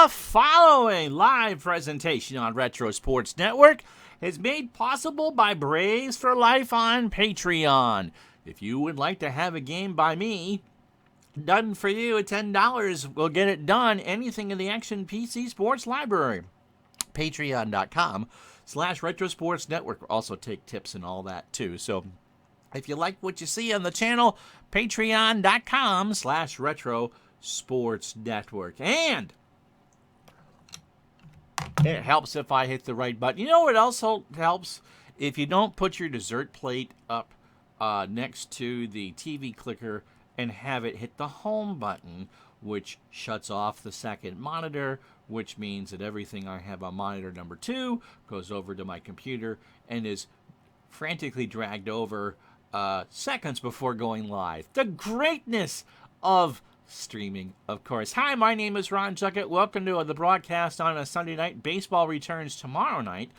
The following live presentation on Retro Sports Network is made possible by Braves for Life on Patreon. If you would like to have a game by me done for you at $10, we'll get it done. Anything in the Action PC Sports Library. Patreon.com/Retro Sports Network. We'll also take tips and all that too. So if you like what you see on the channel, Patreon.com/Retro Sports Network. And it helps if I hit the right button. You know what also helps? If you don't put your dessert plate up next to the TV clicker and have it hit the home button, which shuts off the second monitor, which means that everything I have on monitor number 2 goes over to my computer and is frantically dragged over seconds before going live. The greatness of streaming, of course. Hi, my name is Ron Juckett. Welcome to the broadcast on a Sunday night. Baseball returns tomorrow night.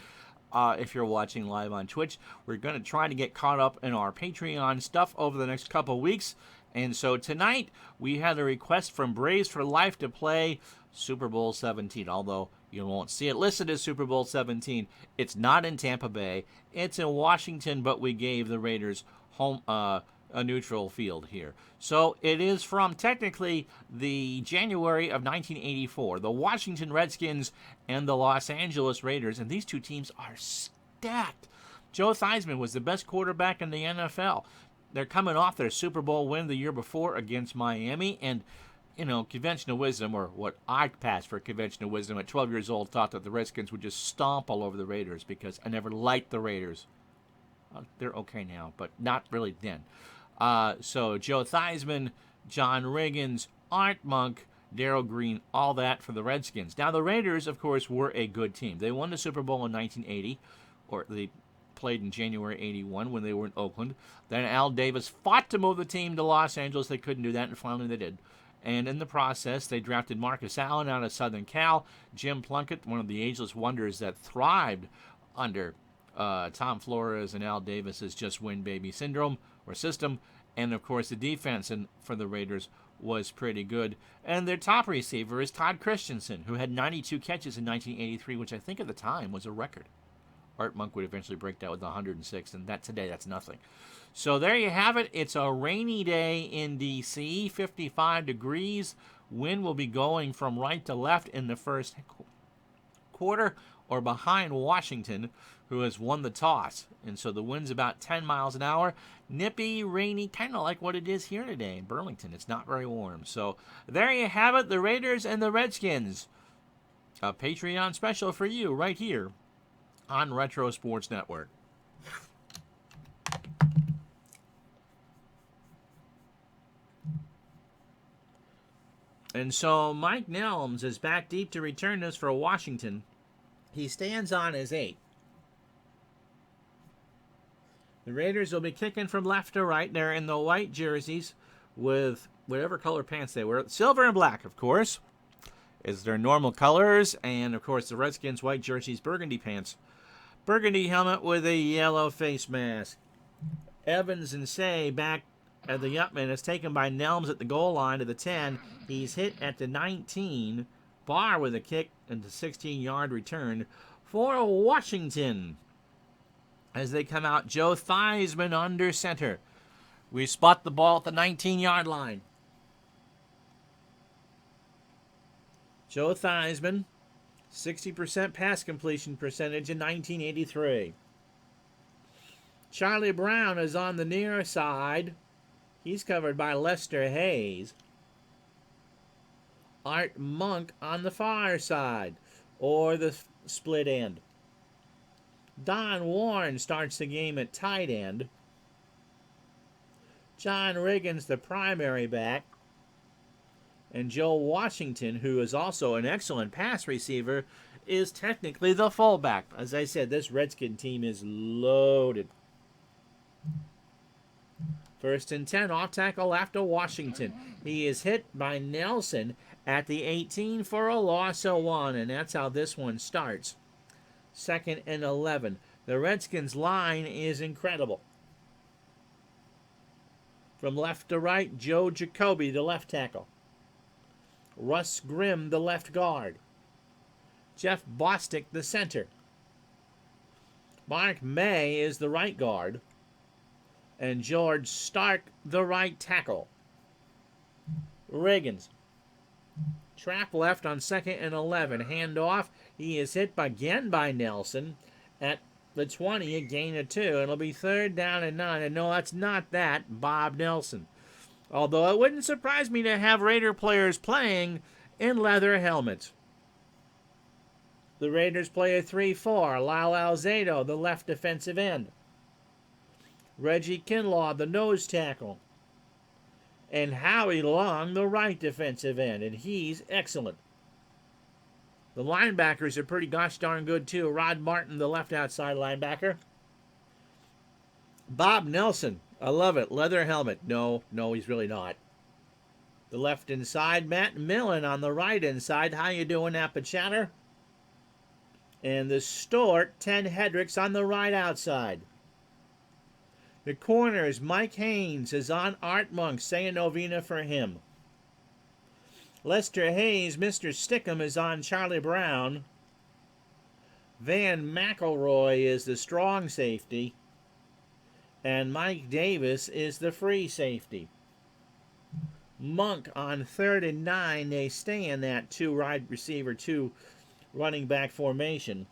If you're watching live on Twitch, we're going to try to get caught up in our Patreon stuff over the next couple weeks. And so tonight, we had a request from Braves for Life to play Super Bowl 17, although you won't see it listed as Super Bowl 17. It's not in Tampa Bay. It's in Washington, but we gave the Raiders home a neutral field here. So it is from technically the January of 1984. The Washington Redskins and the Los Angeles Raiders, and these two teams are stacked. Joe Theismann was the best quarterback in the NFL. They're coming off their Super Bowl win the year before against Miami, and you know, conventional wisdom, or what I passed for conventional wisdom at 12 years old, thought that the Redskins would just stomp all over the Raiders because I never liked the Raiders. They're okay now, but not really then. So Joe Theismann, John Riggins, Art Monk, Darrell Green, all that for the Redskins. Now, the Raiders, of course, were a good team. They won the Super Bowl in 1980, or they played in January 81 when they were in Oakland. Then Al Davis fought to move the team to Los Angeles. They couldn't do that, and finally they did. And in the process, they drafted Marcus Allen out of Southern Cal, Jim Plunkett, one of the ageless wonders that thrived under Tom Flores and Al Davis's just win baby syndrome or system, and of course the defense for the Raiders was pretty good. And their top receiver is Todd Christensen, who had 92 catches in 1983, which I think at the time was a record. Art Monk would eventually break that with 106, and today that's nothing. So there you have it. It's a rainy day in D.C., 55 degrees. Wind will be going from right to left in the first quarter, or behind Washington, who has won the toss. And so the wind's about 10 miles an hour. Nippy, rainy, kind of like what it is here today in Burlington. It's not very warm. So there you have it, the Raiders and the Redskins. A Patreon special for you right here on Retro Sports Network. And so Mike Nelms is back deep to return this for Washington. He stands on his 8. The Raiders will be kicking from left to right. They're in the white jerseys with whatever color pants they wear. Silver and black, of course, is their normal colors. And, of course, the Redskins' white jerseys, burgundy pants. Burgundy helmet with a yellow face mask. Evans and Say back at the Upman is taken by Nelms at the goal line to the 10. He's hit at the 19. Barr with a kick and the 16-yard return for Washington. As they come out, Joe Theismann under center. We spot the ball at the 19-yard line. Joe Theismann, 60% pass completion percentage in 1983. Charlie Brown is on the near side. He's covered by Lester Hayes. Art Monk on the far side, or the split end. Don Warren starts the game at tight end. John Riggins, the primary back. And Joe Washington, who is also an excellent pass receiver, is technically the fullback. As I said, this Redskin team is loaded. 1st and 10, off tackle after Washington. He is hit by Nelson at the 18 for a loss of 1, and that's how this one starts. 2nd and 11. The Redskins' line is incredible. From left to right, Joe Jacoby, the left tackle. Russ Grimm, the left guard. Jeff Bostic, the center. Mark May is the right guard. And George Stark, the right tackle. Reagans. Trap left on 2nd and 11. Handoff. He is hit again by Nelson at the 20, a gain of 2. It'll be 3rd down and 9. And no, that's not that, Bob Nelson. Although it wouldn't surprise me to have Raider players playing in leather helmets. The Raiders play a 3-4. Lyle Alzado, the left defensive end. Reggie Kinlaw, the nose tackle. And Howie Long, the right defensive end. And he's excellent. The linebackers are pretty gosh darn good too. Rod Martin, the left outside linebacker. Bob Nelson, I love it. Leather helmet. No, he's really not. The left inside, Matt Millen on the right inside. How you doing, Appachatter? And the Stort, Ted Hendricks on the right outside. The corners, Mike Haynes is on Art Monk. Say a novena for him. Lester Hayes, Mr. Stickum, is on Charlie Brown. Van McElroy is the strong safety. And Mike Davis is the free safety. Monk on 3rd and 9. They stay in that 2 wide receiver, 2 running back formation.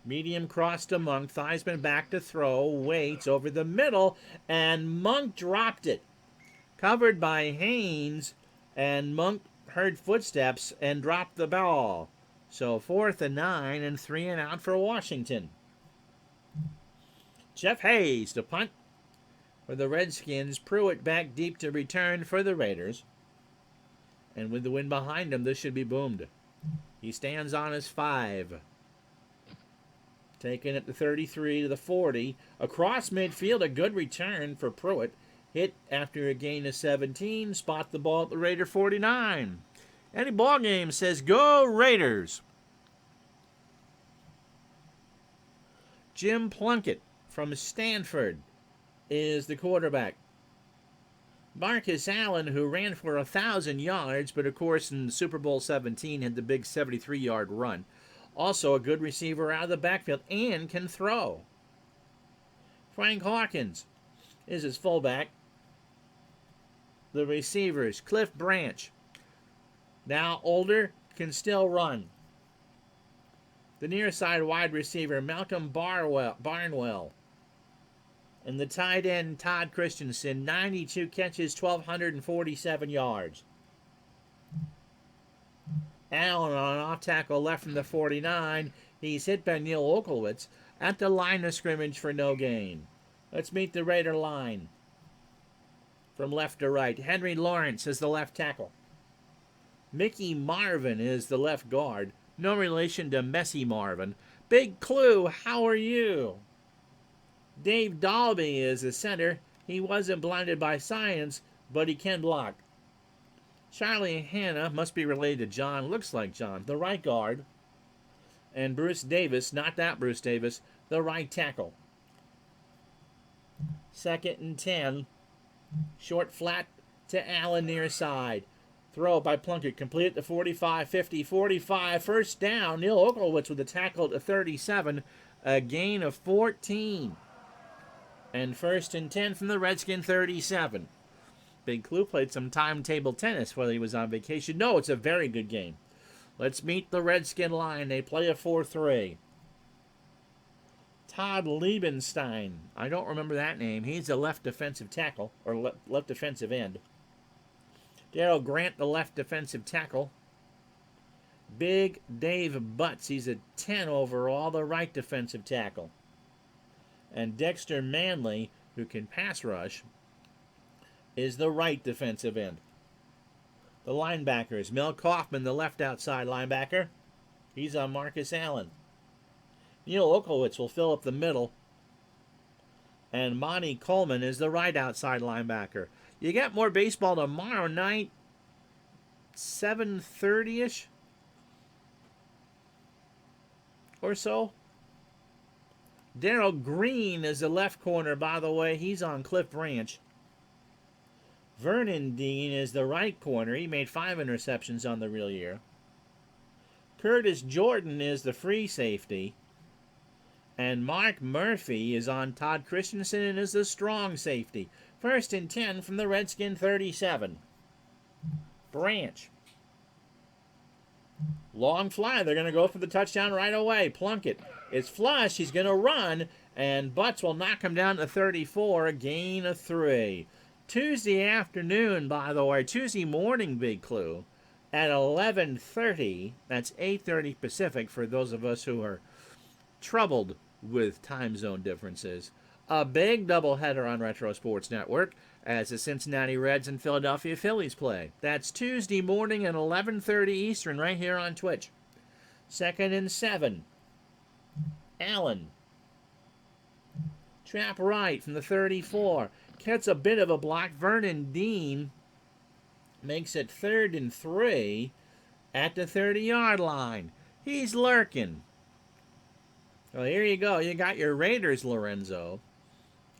Medium cross to Monk. Theismann back to throw. Waits over the middle. And Monk dropped it. Covered by Haynes. And Monk heard footsteps and dropped the ball. So 4th and 9 and 3 and out for Washington. Jeff Hayes to punt for the Redskins. Pruitt back deep to return for the Raiders. And with the wind behind him, this should be boomed. He stands on his 5. Taken at the 33 to the 40. Across midfield, a good return for Pruitt. Hit after a gain of 17. Spot the ball at the Raider 49. Any ball game says, go Raiders. Jim Plunkett from Stanford is the quarterback. Marcus Allen, who ran for 1,000 yards, but of course in Super Bowl 17 had the big 73-yard run. Also a good receiver out of the backfield and can throw. Frank Hawkins is his fullback. The receivers, Cliff Branch, now older, can still run. The near side wide receiver, Malcolm Barnwell. And the tight end, Todd Christensen, 92 catches, 1,247 yards. Allen on an off tackle left from the 49. He's hit by Neil Oklowitz at the line of scrimmage for no gain. Let's meet the Raider line. From left to right, Henry Lawrence is the left tackle. Mickey Marvin is the left guard. No relation to Messi Marvin. Big Clue, how are you? Dave Dalby is the center. He wasn't blinded by science, but he can block. Charlie Hanna must be related to John, looks like John, the right guard. And Bruce Davis, not that Bruce Davis, the right tackle. 2nd and 10. Short flat to Allen near side. Throw by Plunkett, complete at the 45, 50, 45. First down, Neil Oklowitz with a tackle at the 37. A gain of 14. And 1st and 10 from the Redskin 37. Big Clue played some timetable tennis while he was on vacation. No, it's a very good game. Let's meet the Redskin line. They play a 4-3. Todd Liebenstein. I don't remember that name. He's a left defensive tackle, or left defensive end. Daryl Grant, the left defensive tackle. Big Dave Butts. He's a 10 overall, the right defensive tackle. And Dexter Manley, who can pass rush, is the right defensive end. The linebackers, Mel Kaufman, the left outside linebacker. He's on Marcus Allen. Neil Oklowitz will fill up the middle. And Monty Coleman is the right outside linebacker. You got more baseball tomorrow night, 7:30-ish or so. Daryl Green is the left corner, by the way. He's on Cliff Branch. Vernon Dean is the right corner. He made 5 interceptions on the real year. Curtis Jordan is the free safety. And Mark Murphy is on Todd Christensen and is the strong safety. 1st and 10 from the Redskin 37. Branch. Long fly. They're going to go for the touchdown right away. Plunkett is flush. He's going to run. And Butts will knock him down to 34. A gain of 3. Tuesday afternoon, by the way. Tuesday morning, Big Clue. At 11:30. That's 8:30 Pacific for those of us who are troubled with time zone differences. A big doubleheader on Retro Sports Network as the Cincinnati Reds and Philadelphia Phillies play. That's Tuesday morning at 11:30 Eastern right here on Twitch. 2nd and 7. Allen. Trap right from the 34. Gets a bit of a block. Vernon Dean makes it 3rd and 3 at the 30-yard line. He's lurking. Well, here you go. You got your Raiders, Lorenzo.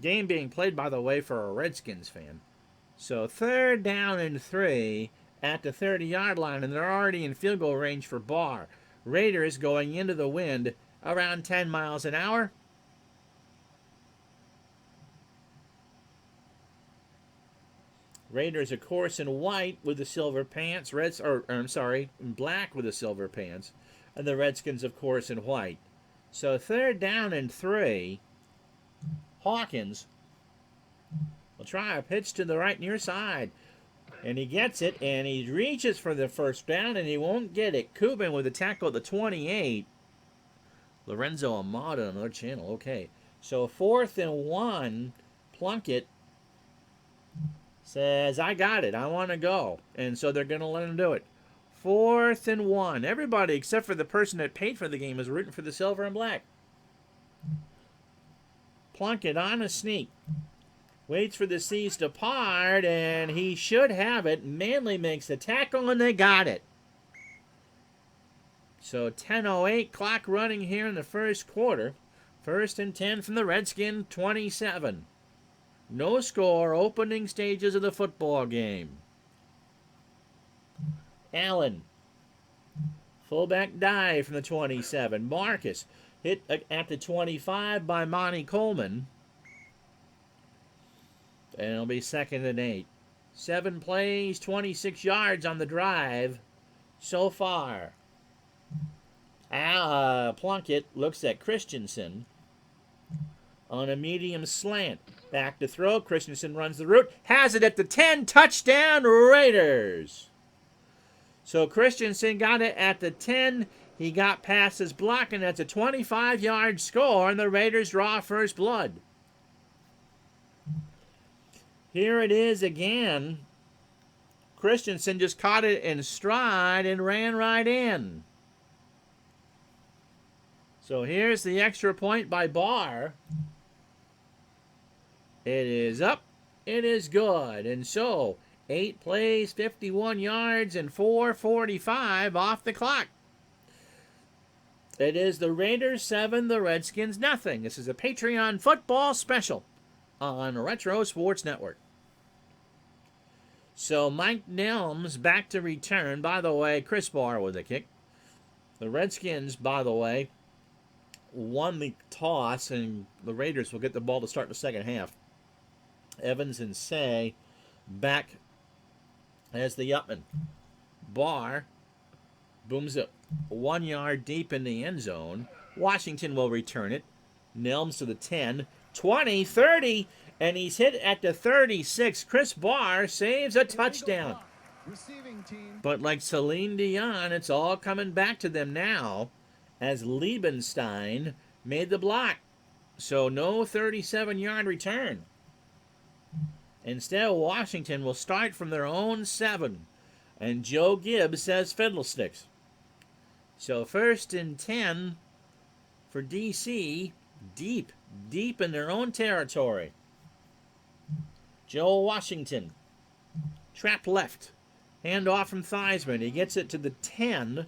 Game being played, by the way, for a Redskins fan. So 3rd down and 3 at the 30-yard line, and they're already in field goal range for Barr. Raiders going into the wind around 10 miles an hour. Raiders, of course, in white with the silver pants. In black with the silver pants. And the Redskins, of course, in white. So 3rd down and 3. Hawkins will try a pitch to the right near side. And he gets it, and he reaches for the 1st down, and he won't get it. Kubin with a tackle at the 28. Lorenzo Amado on another channel. Okay. So 4th and 1. Plunkett says, I got it. I want to go. And so they're going to let him do it. 4th and 1. Everybody except for the person that paid for the game is rooting for the silver and black. Plunkett on a sneak. Waits for the C's to part, and he should have it. Manley makes the tackle, and they got it. So 10:08 clock running here in the first quarter. 1st and 10 from the Redskin 27. No score, opening stages of the football game. Allen. Fullback dive from the 27. Marcus hit at the 25 by Monty Coleman. And it'll be 2nd and 8. 7 plays, 26 yards on the drive so far. Plunkett looks at Christensen on a medium slant. Back to throw. Christensen runs the route. Has it at the 10. Touchdown, Raiders. So Christensen got it at the 10. He got past his block, and that's a 25-yard score, and the Raiders draw first blood. Here it is again. Christensen just caught it in stride and ran right in. So here's the extra point by Barr. It is up. It is good. And so 8 plays, 51 yards, and 4:45 off the clock. It is the Raiders 7, the Redskins nothing. This is a Patreon football special on Retro Sports Network. So Mike Nelms back to return. By the way, Chris Barr with a kick. The Redskins, by the way, won the toss, and the Raiders will get the ball to start the second half. Evans and Say back as the Upman. Barr booms it 1 yard deep in the end zone. Washington will return it. Nelms to the 10, 20, 30, and he's hit at the 36. Chris Barr saves a touchdown. But like Celine Dion, it's all coming back to them now as Liebenstein made the block. So no 37-yard return. Instead, Washington will start from their own 7. And Joe Gibbs says fiddlesticks. So 1st and 10 for D.C. Deep in their own territory. Joe Washington. Trap left. Hand off from Theismann. He gets it to the 10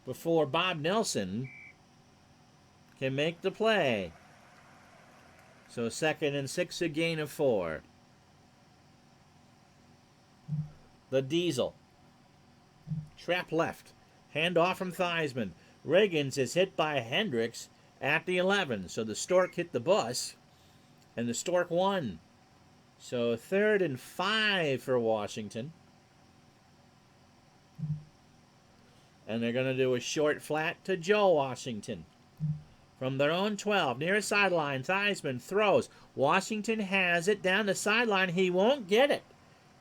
before Bob Nelson can make the play. So 2nd and 6, a gain of 4. The Diesel. Trap left. Hand off from Theismann. Riggins is hit by Hendricks at the 11. So the Stork hit the bus, and the Stork won. So 3rd and 5 for Washington. And they're going to do a short flat to Joe Washington. From their own 12, near sideline, Theismann throws. Washington has it down the sideline. He won't get it.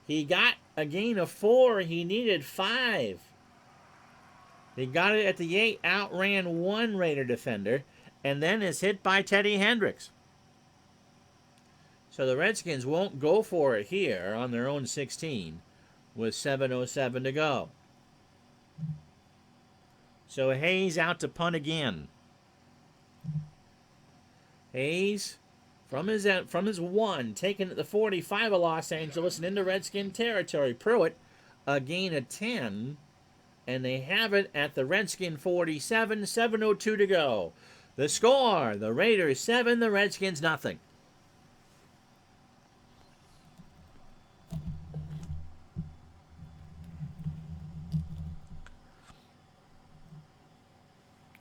He got a gain of 4. He needed 5. He got it at the 8, outran one Raider defender, and then is hit by Teddy Hendricks. So the Redskins won't go for it here on their own 16 with 7:07 to go. So Hayes out to punt again. Hayes from his 1, taken at the 45 of Los Angeles and into Redskin territory. Pruitt, a gain of 10, and they have it at the Redskin 47, 7:02 to go. The score, the Raiders 7, the Redskins nothing.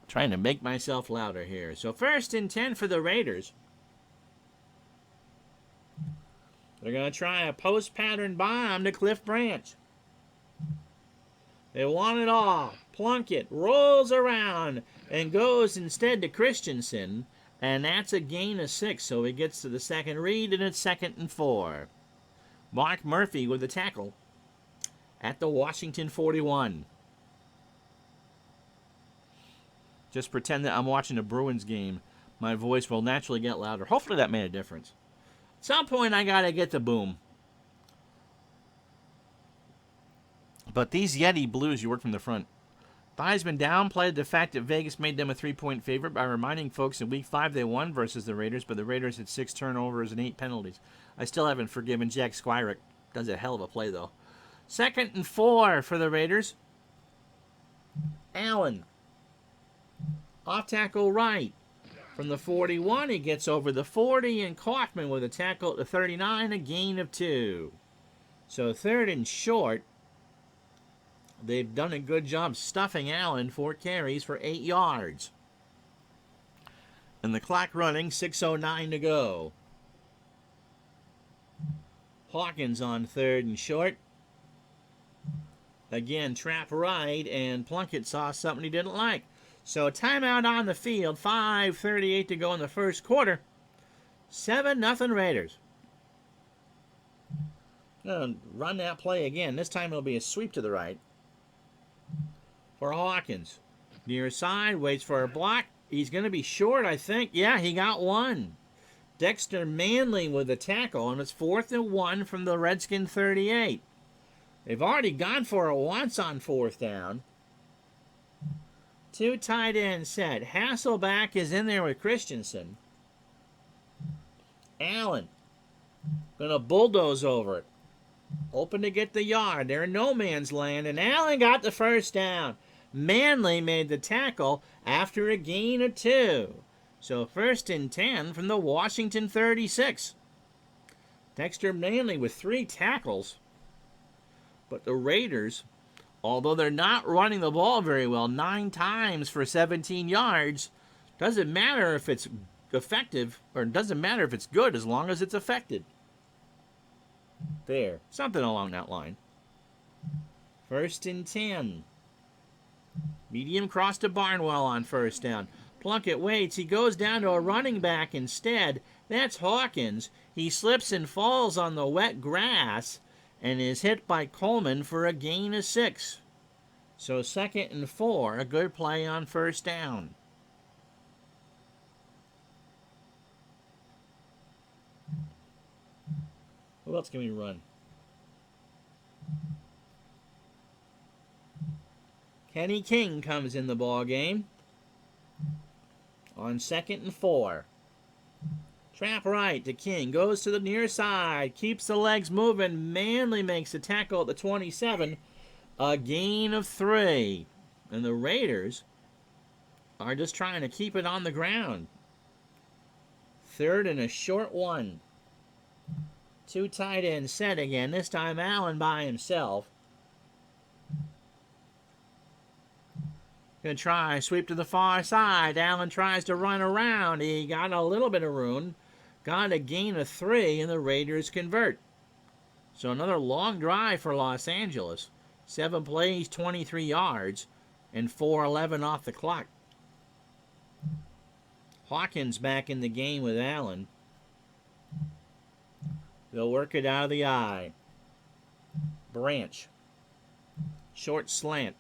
Trying to make myself louder here. So 1st and 10 for the Raiders. They're going to try a post-pattern bomb to Cliff Branch. They want it all. Plunkett rolls around and goes instead to Christensen, and that's a gain of 6, so he gets to the second read, and it's 2nd and 4. Mark Murphy with the tackle at the Washington 41. Just pretend that I'm watching a Bruins game. My voice will naturally get louder. Hopefully that made a difference. At some point, I got to get the boom. But these Yeti Blues, you work from the front. Theismann downplayed the fact that Vegas made them a 3-point favorite by reminding folks in Week 5 they won versus the Raiders, but the Raiders had 6 turnovers and 8 penalties. I still haven't forgiven Jack Squirek. Does a hell of a play, though. 2nd and 4 for the Raiders. Allen. Off tackle right. From the 41, he gets over the 40, and Kaufman with a tackle at the 39, a gain of 2. So 3rd and short. They've done a good job stuffing Allen, 4 carries for 8 yards. And the clock running, 6:09 to go. Hawkins on 3rd and short. Again, trap right, and Plunkett saw something he didn't like. So timeout on the field, 5:38 to go in the first quarter. 7-0 Raiders. Gonna run that play again. This time it'll be a sweep to the right for Hawkins. Near side, waits for a block. He's going to be short, I think. Yeah, he got one. Dexter Manley with a tackle, and it's 4th and 1 from the Redskin 38. They've already gone for it once on 4th down. 2 tight end set. Hasselback is in there with Christensen. Allen going to bulldoze over it. Open to get the yard. They're in no man's land, and Allen got the first down. Manley made the tackle after a gain of 2. So 1st and 10 from the Washington 36. Dexter Manley with 3 tackles. But the Raiders, although they're not running the ball very well, 9 times for 17 yards, doesn't matter if it's effective, or it doesn't matter if it's good as long as it's affected. There. Something along that line. 1st and 10. Medium cross to Barnwell on 1st down. Plunkett waits. He goes down to a running back instead. That's Hawkins. He slips and falls on the wet grass and is hit by Coleman for a gain of 6. So 2nd and 4. A good play on 1st down. Who else can we run? Kenny King comes in the ball game on 2nd and 4. Trap right to King. Goes to the near side. Keeps the legs moving. Manley makes a tackle at the 27. A gain of 3. And the Raiders are just trying to keep it on the ground. 3rd and a short 1. 2 tight ends set again. This time Allen by himself. Gonna try sweep to the far side. Allen tries to run around. He got a little bit of room. Got a gain of 3, and the Raiders convert. So another long drive for Los Angeles. 7 plays, 23 yards, and 4:11 off the clock. Hawkins back in the game with Allen. They'll work it out of the eye. Branch. Short slant.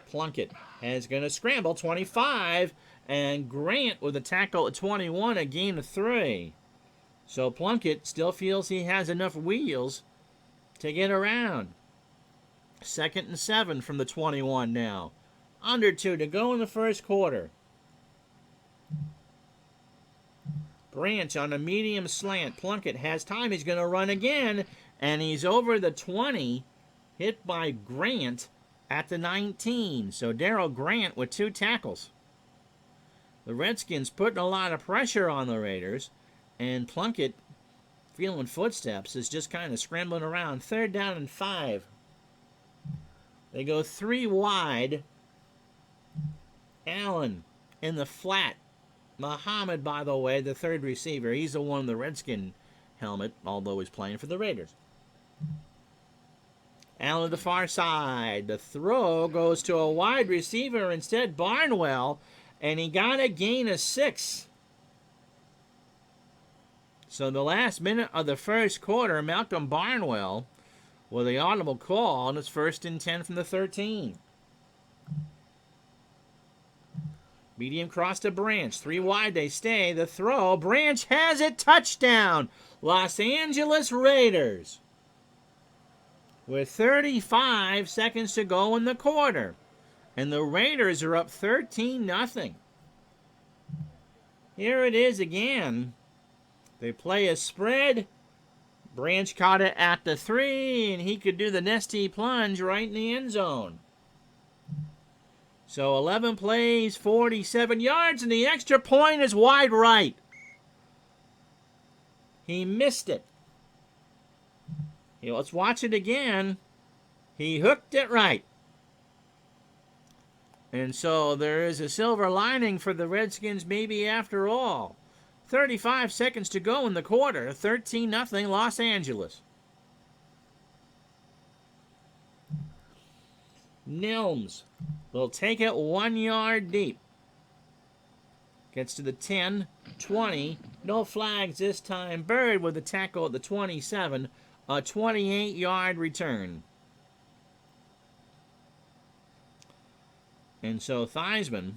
Plunkett is going to scramble. 25. And Grant with a tackle at 21, a gain of 3. So Plunkett still feels he has enough wheels to get around. 2nd and 7 from the 21 now. Under 2 to go in the first quarter. Branch on a medium slant. Plunkett has time. He's going to run again. And he's over the 20. Hit by Grant at the 19. So Darryl Grant with 2 tackles. The Redskins putting a lot of pressure on the Raiders. And Plunkett, feeling footsteps, is just kind of scrambling around. 3rd down and 5. They go 3 wide. Allen in the flat. Muhammad, by the way, the 3rd receiver. He's the one in the Redskin helmet, although he's playing for the Raiders. Allen to the far side. The throw goes to a wide receiver instead, Barnwell, and he got a gain of 6. So the last minute of the first quarter, Malcolm Barnwell with the audible call, and it's 1st and 10 from the 13. Medium cross to Branch. 3 wide, they stay. The throw. Branch has it. Touchdown. Los Angeles Raiders. With 35 seconds to go in the quarter. And the Raiders are up 13-0. Here it is again. They play a spread. Branch caught it at the 3, and he could do the nesty plunge right in the end zone. So 11 plays, 47 yards, and the extra point is wide right. He missed it. Let's watch it again. He hooked it right. And so there is a silver lining for the Redskins maybe after all. 35 seconds to go in the quarter. 13-0 Los Angeles. Nilms will take it 1 yard deep. Gets to the 10, 20. No flags this time. Bird with a tackle at the 27. A 28-yard return. And so Theismann,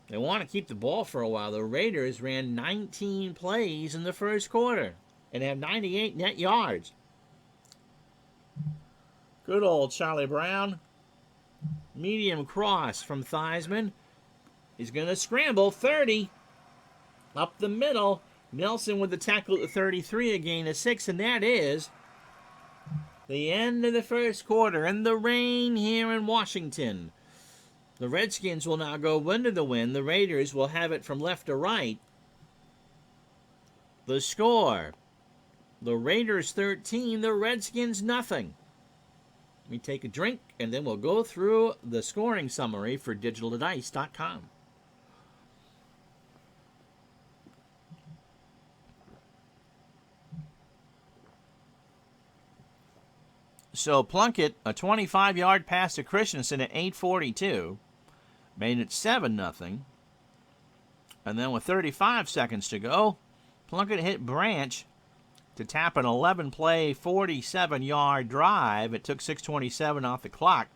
they want to keep the ball for a while. The Raiders ran 19 plays in the first quarter and have 98 net yards. Good old Charlie Brown. Medium cross from Theismann. He's going to scramble. 30. Up the middle. Nelson with the tackle at the 33, a gain of 6, and that is the end of the first quarter and the rain here in Washington. The Redskins will now go into the win. The Raiders will have it from left to right. The score, the Raiders 13, the Redskins nothing. Let me take a drink, and then we'll go through the scoring summary for digitaldice.com. So Plunkett, a 25-yard pass to Christensen at 8:42, made it 7-0. And then with 35 seconds to go, Plunkett hit Branch to tap an 11-play, 47-yard drive. It took 6:27 off the clock,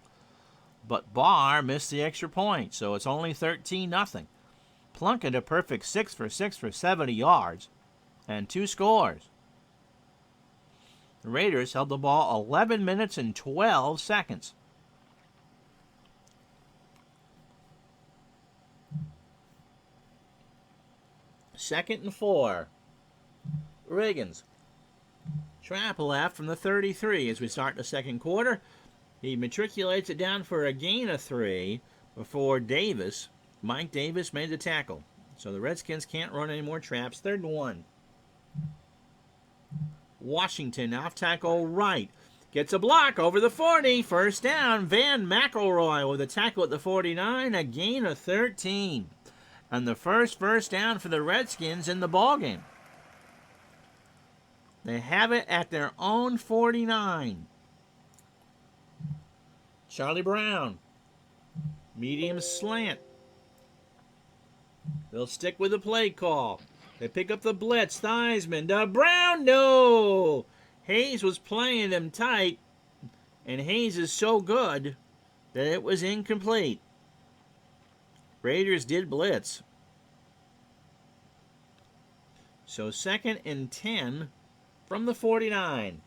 but Barr missed the extra point, so it's only 13-0. Plunkett a perfect 6 for 6 for 70 yards and 2 scores. The Raiders held the ball 11 minutes and 12 seconds. Second and 4. Riggins. Trap left from the 33 as we start the second quarter. He matriculates it down for a gain of 3 before Mike Davis made the tackle. So the Redskins can't run any more traps. 3rd and 1. Washington off tackle right. Gets a block over the 40. First down. Van McElroy with a tackle at the 49. A gain of 13. And the first down for the Redskins in the ballgame. They have it at their own 49. Charlie Brown. Medium slant. They'll stick with the play call. They pick up the blitz. Theismann to Brown. No! Hayes was playing him tight. And Hayes is so good that it was incomplete. Raiders did blitz. So 2nd and 10 from the 49.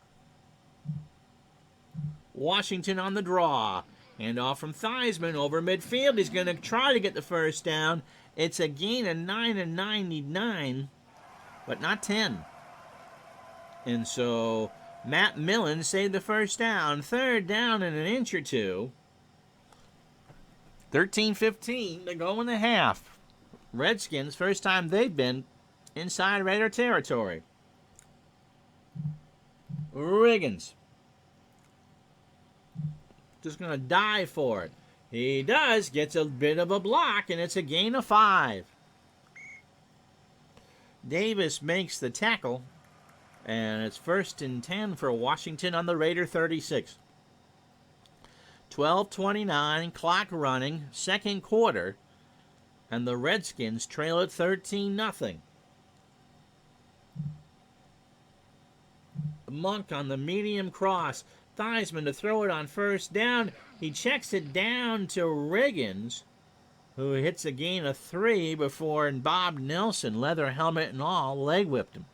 Washington on the draw. Hand off from Theismann over midfield. He's going to try to get the first down. It's a gain of 9 and 99, but not 10. And so Matt Millen saved the first down. 3rd down and an inch or two. 13-15 to go in the half. Redskins, first time they've been inside Raider territory. Riggins. Just going to dive for it. He does. Gets a bit of a block, and it's a gain of 5. Davis makes the tackle, and it's 1st and 10 for Washington on the Raider 36. 12:29, clock running, 2nd quarter, and the Redskins trail at 13-0. Monk on the medium cross. Theismann to throw it on first down. He checks it down to Riggins, who hits a gain of 3 before Bob Nelson, leather helmet and all, leg whipped him.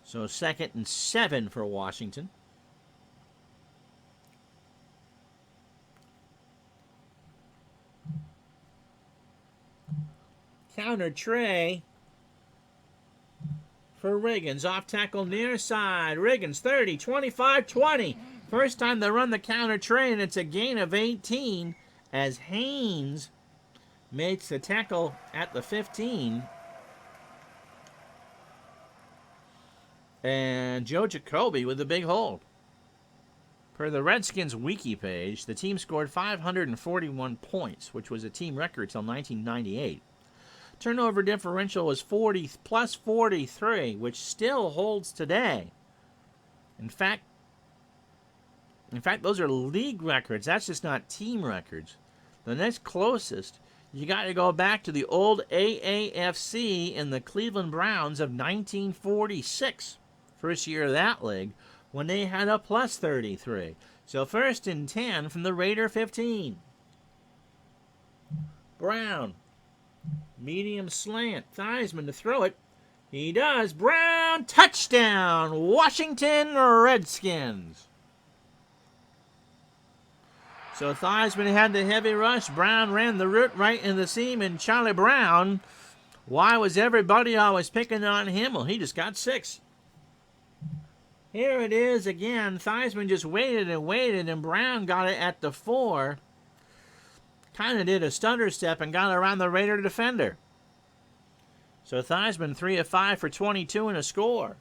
So 2nd and 7 for Washington. Counter tray for Riggins. Off tackle near side. Riggins 30, 25, 20. First time they run the counter tray, and it's a gain of 18 as Haynes makes the tackle at the 15. And Joe Jacoby with a big hold. Per the Redskins wiki page, the team scored 541 points, which was a team record till 1998. Turnover differential was 40 plus 43, which still holds today. In fact, those are league records. That's just not team records. The next closest, you got to go back to the old AAFC in the Cleveland Browns of 1946. First year of that league, when they had a plus 33. So 1st and 10 from the Raider 15. Brown. Medium slant. Theismann to throw it. He does. Brown. Touchdown. Washington Redskins. So Theismann had the heavy rush. Brown ran the route right in the seam. And Charlie Brown, why was everybody always picking on him? Well, he just got 6. Here it is again. Theismann just waited, and Brown got it at the 4. Kind of did a stutter step and got around the Raider defender. So Theismann 3 of 5 for 22 and a score.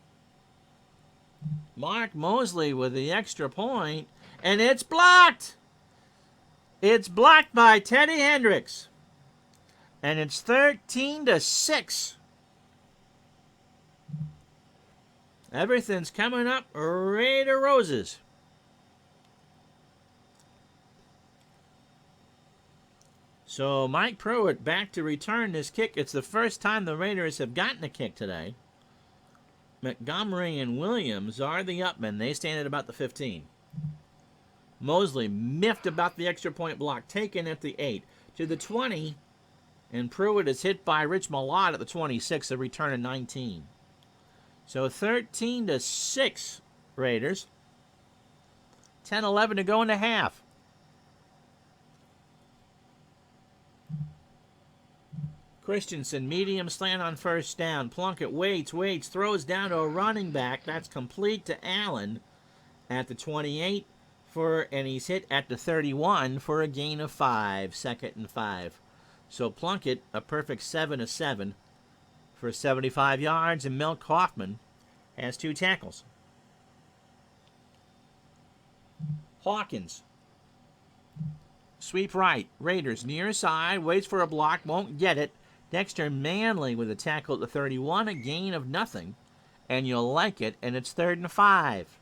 Mark Mosley with the extra point, and it's blocked. It's blocked by Teddy Hendricks. And it's 13-6. Everything's coming up Raider Roses. So Mike Pruitt back to return this kick. It's the first time the Raiders have gotten a kick today. Montgomery and Williams are the upmen. They stand at about the 15. Mosley miffed about the extra point block, taken at the 8. To the 20, and Pruitt is hit by Rich Malott at the 26, a return of 19. So 13-6 Raiders. 10-11 to go in the half. Christensen, medium slant on first down. Plunkett waits, throws down to a running back. That's complete to Allen at the 28, and he's hit at the 31 for a gain of 5, 2nd and 5. So Plunkett, a perfect 7 of 7 for 75 yards, and Mel Kaufman has 2 tackles. Hawkins. Sweep right. Raiders near side. Waits for a block. Won't get it. Dexter Manley with a tackle at the 31. A gain of nothing. And you'll like it. And it's 3rd and 5.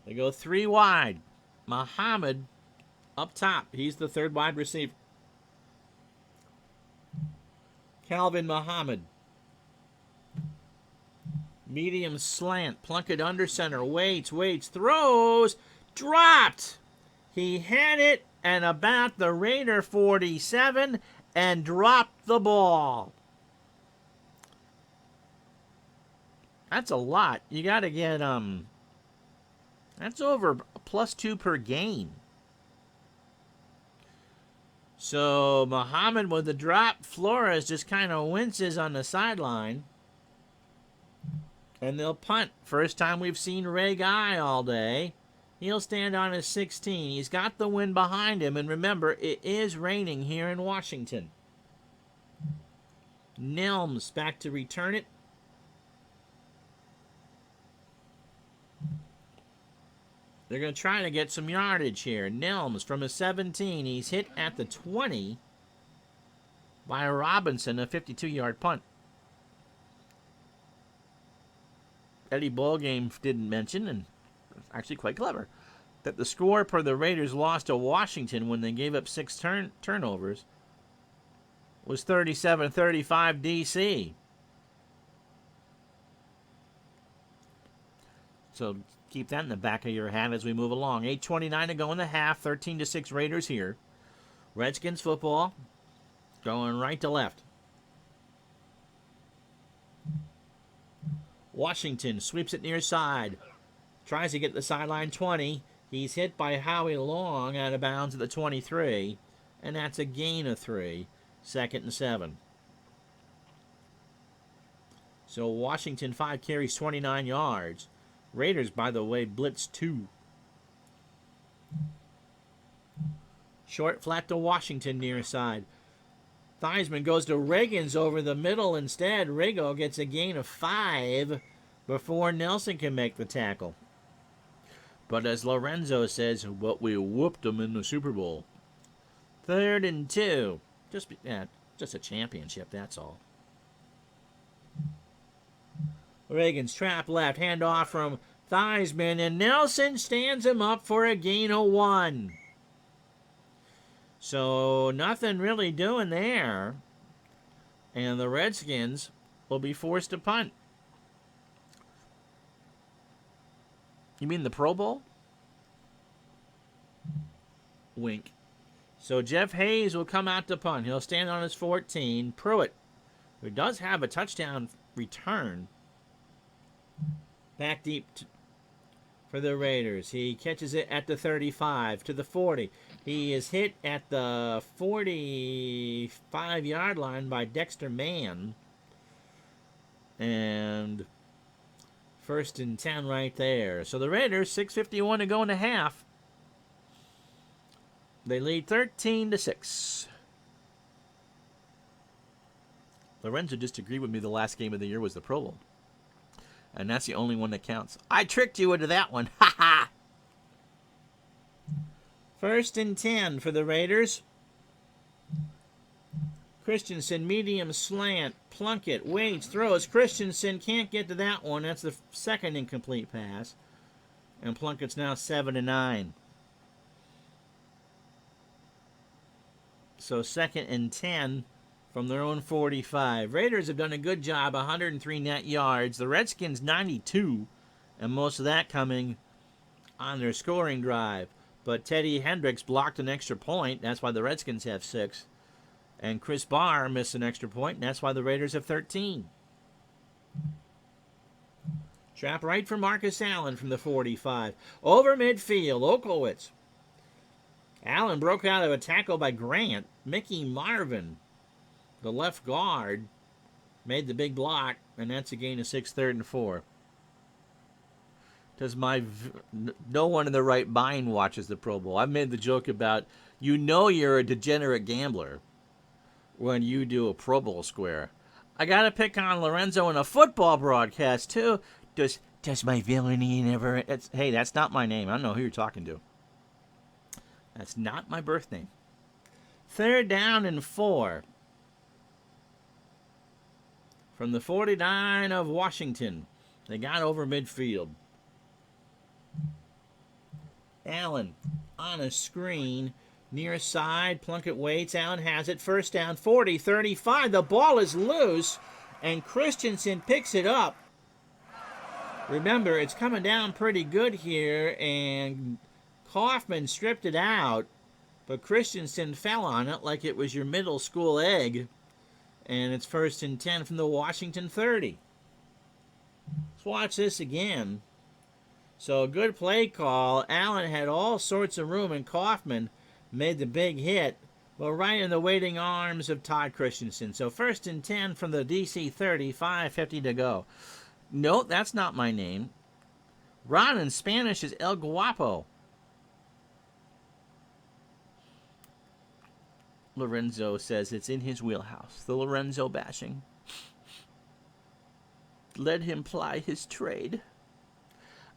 They go 3 wide. Muhammad up top. He's the 3rd wide receiver. Calvin Muhammad. Medium slant. Plunkett under center. Waits. Throws. Dropped. He had it and about the Raider 47 and dropped the ball. That's a lot. You got to get, that's over +2 per game. So Muhammad with the drop. Flores just kind of winces on the sideline. And they'll punt. First time we've seen Ray Guy all day. He'll stand on his 16. He's got the wind behind him. And remember, it is raining here in Washington. Nelms back to return it. They're going to try to get some yardage here. Nelms from a 17. He's hit at the 20 by Robinson, a 52-yard punt. Eddie Ballgame didn't mention, and actually quite clever, that the score per the Raiders lost to Washington when they gave up 6 turnovers was 37-35 DC. So keep that in the back of your hat as we move along. 8:29 to go in the half. 13-6 Raiders here. Redskins football going right to left. Washington sweeps it near side. Tries to get the sideline 20. He's hit by Howie Long out of bounds at the 23. And that's a gain of 3. 2nd and 7. So Washington 5 carries 29 yards. Raiders, by the way, blitz 2. Short flat to Washington near side. Theismann goes to Riggins over the middle instead. Riggo gets a gain of 5 before Nelson can make the tackle. But as Lorenzo says, but we whooped them in the Super Bowl. 3rd and 2. Just a championship, that's all. Riggins trap left, handoff from Theismann, and Nelson stands him up for a gain of 1. So nothing really doing there. And the Redskins will be forced to punt. You mean the Pro Bowl? Wink. So Jeff Hayes will come out to punt. He'll stand on his 14. Pruitt, who does have a touchdown return, back deep for the Raiders. He catches it at the 35 to the 40. He is hit at the 45-yard line by Dexter Mann. And 1st and 10 right there. So the Raiders, 6:51 to go in the half. They lead 13-6. Lorenzo just agreed with me the last game of the year was the Pro Bowl. And that's the only one that counts. I tricked you into that one. Ha ha! 1st and 10 for the Raiders. Christensen, medium slant. Plunkett waits, throws. Christensen can't get to that one. That's the 2nd incomplete pass. And Plunkett's now 7-9. So 2nd and 10 from their own 45. Raiders have done a good job, 103 net yards. The Redskins 92, and most of that coming on their scoring drive. But Teddy Hendricks blocked an extra point. That's why the Redskins have 6. And Chris Barr missed an extra point, and that's why the Raiders have 13. Trap right for Marcus Allen from the 45. Over midfield, Olkowitz. Allen broke out of a tackle by Grant. Mickey Marvin, the left guard, made the big block, and that's a gain of 6, 3rd and 4. Because no one in the right mind watches the Pro Bowl. I've made the joke about, you're a degenerate gambler when you do a Pro Bowl square. I got to pick on Lorenzo in a football broadcast, too. Does my villainy never... Hey, that's not my name. I don't know who you're talking to. That's not my birth name. 3rd down and 4. From the 49 of Washington. They got over midfield. Allen on a screen. Near side. Plunkett waits. Allen has it. 1st down, 40, 35. The ball is loose. And Christensen picks it up. Remember, it's coming down pretty good here. And Kaufman stripped it out. But Christensen fell on it like it was your middle school egg. And it's 1st and 10 from the Washington 30. Let's watch this again. So a good play call. Allen had all sorts of room, and Kaufman made the big hit, but right in the waiting arms of Todd Christensen. So 1st and 10 from the DC 30, 5:50 to go. No, that's not my name. Ron in Spanish is El Guapo. Lorenzo says it's in his wheelhouse. The Lorenzo bashing. Let him ply his trade.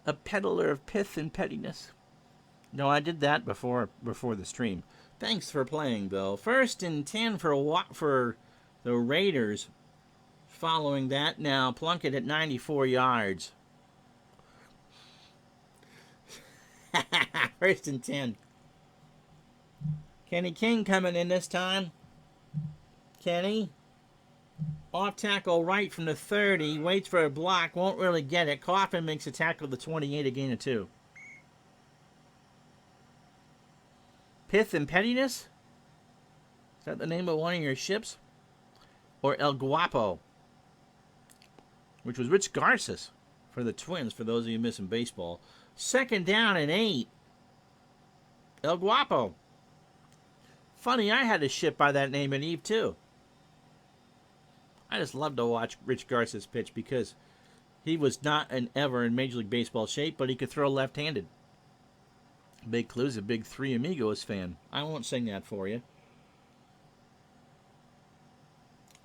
A peddler of pith and pettiness. No, I did that before the stream. Thanks for playing, though. 1st and 10 for the Raiders. Following that now, Plunkett at 94 yards. 1st and 10. Kenny King coming in this time. Kenny. Off tackle right from the 30. Waits for a block. Won't really get it. Kaufman makes a tackle to the 28, a gain of 2. Pith and Pettiness? Is that the name of one of your ships? Or El Guapo? Which was Rich Garces for the Twins, for those of you missing baseball. 2nd down and 8. El Guapo. Funny, I had a ship by that name in Eve, too. I just love to watch Rich Garces pitch because he was not ever in Major League Baseball shape, but he could throw left-handed. Big Clue's a big Three Amigos fan. I won't sing that for you.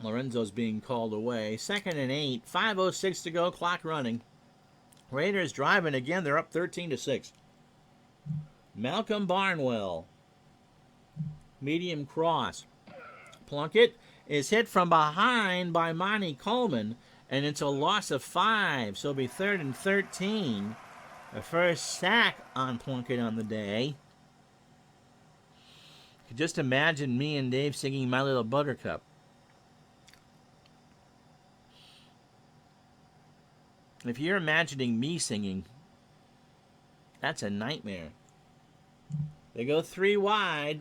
Lorenzo's being called away. 2nd and 8. 5:06 to go. Clock running. Raiders driving again. They're up 13-6. Malcolm Barnwell. Medium cross. Plunkett is hit from behind by Monty Coleman, and it's a loss of 5. So it'll be 3rd and 13. The first sack on Plunkett on the day. You could just imagine me and Dave singing My Little Buttercup. If you're imagining me singing, that's a nightmare. They go 3 wide.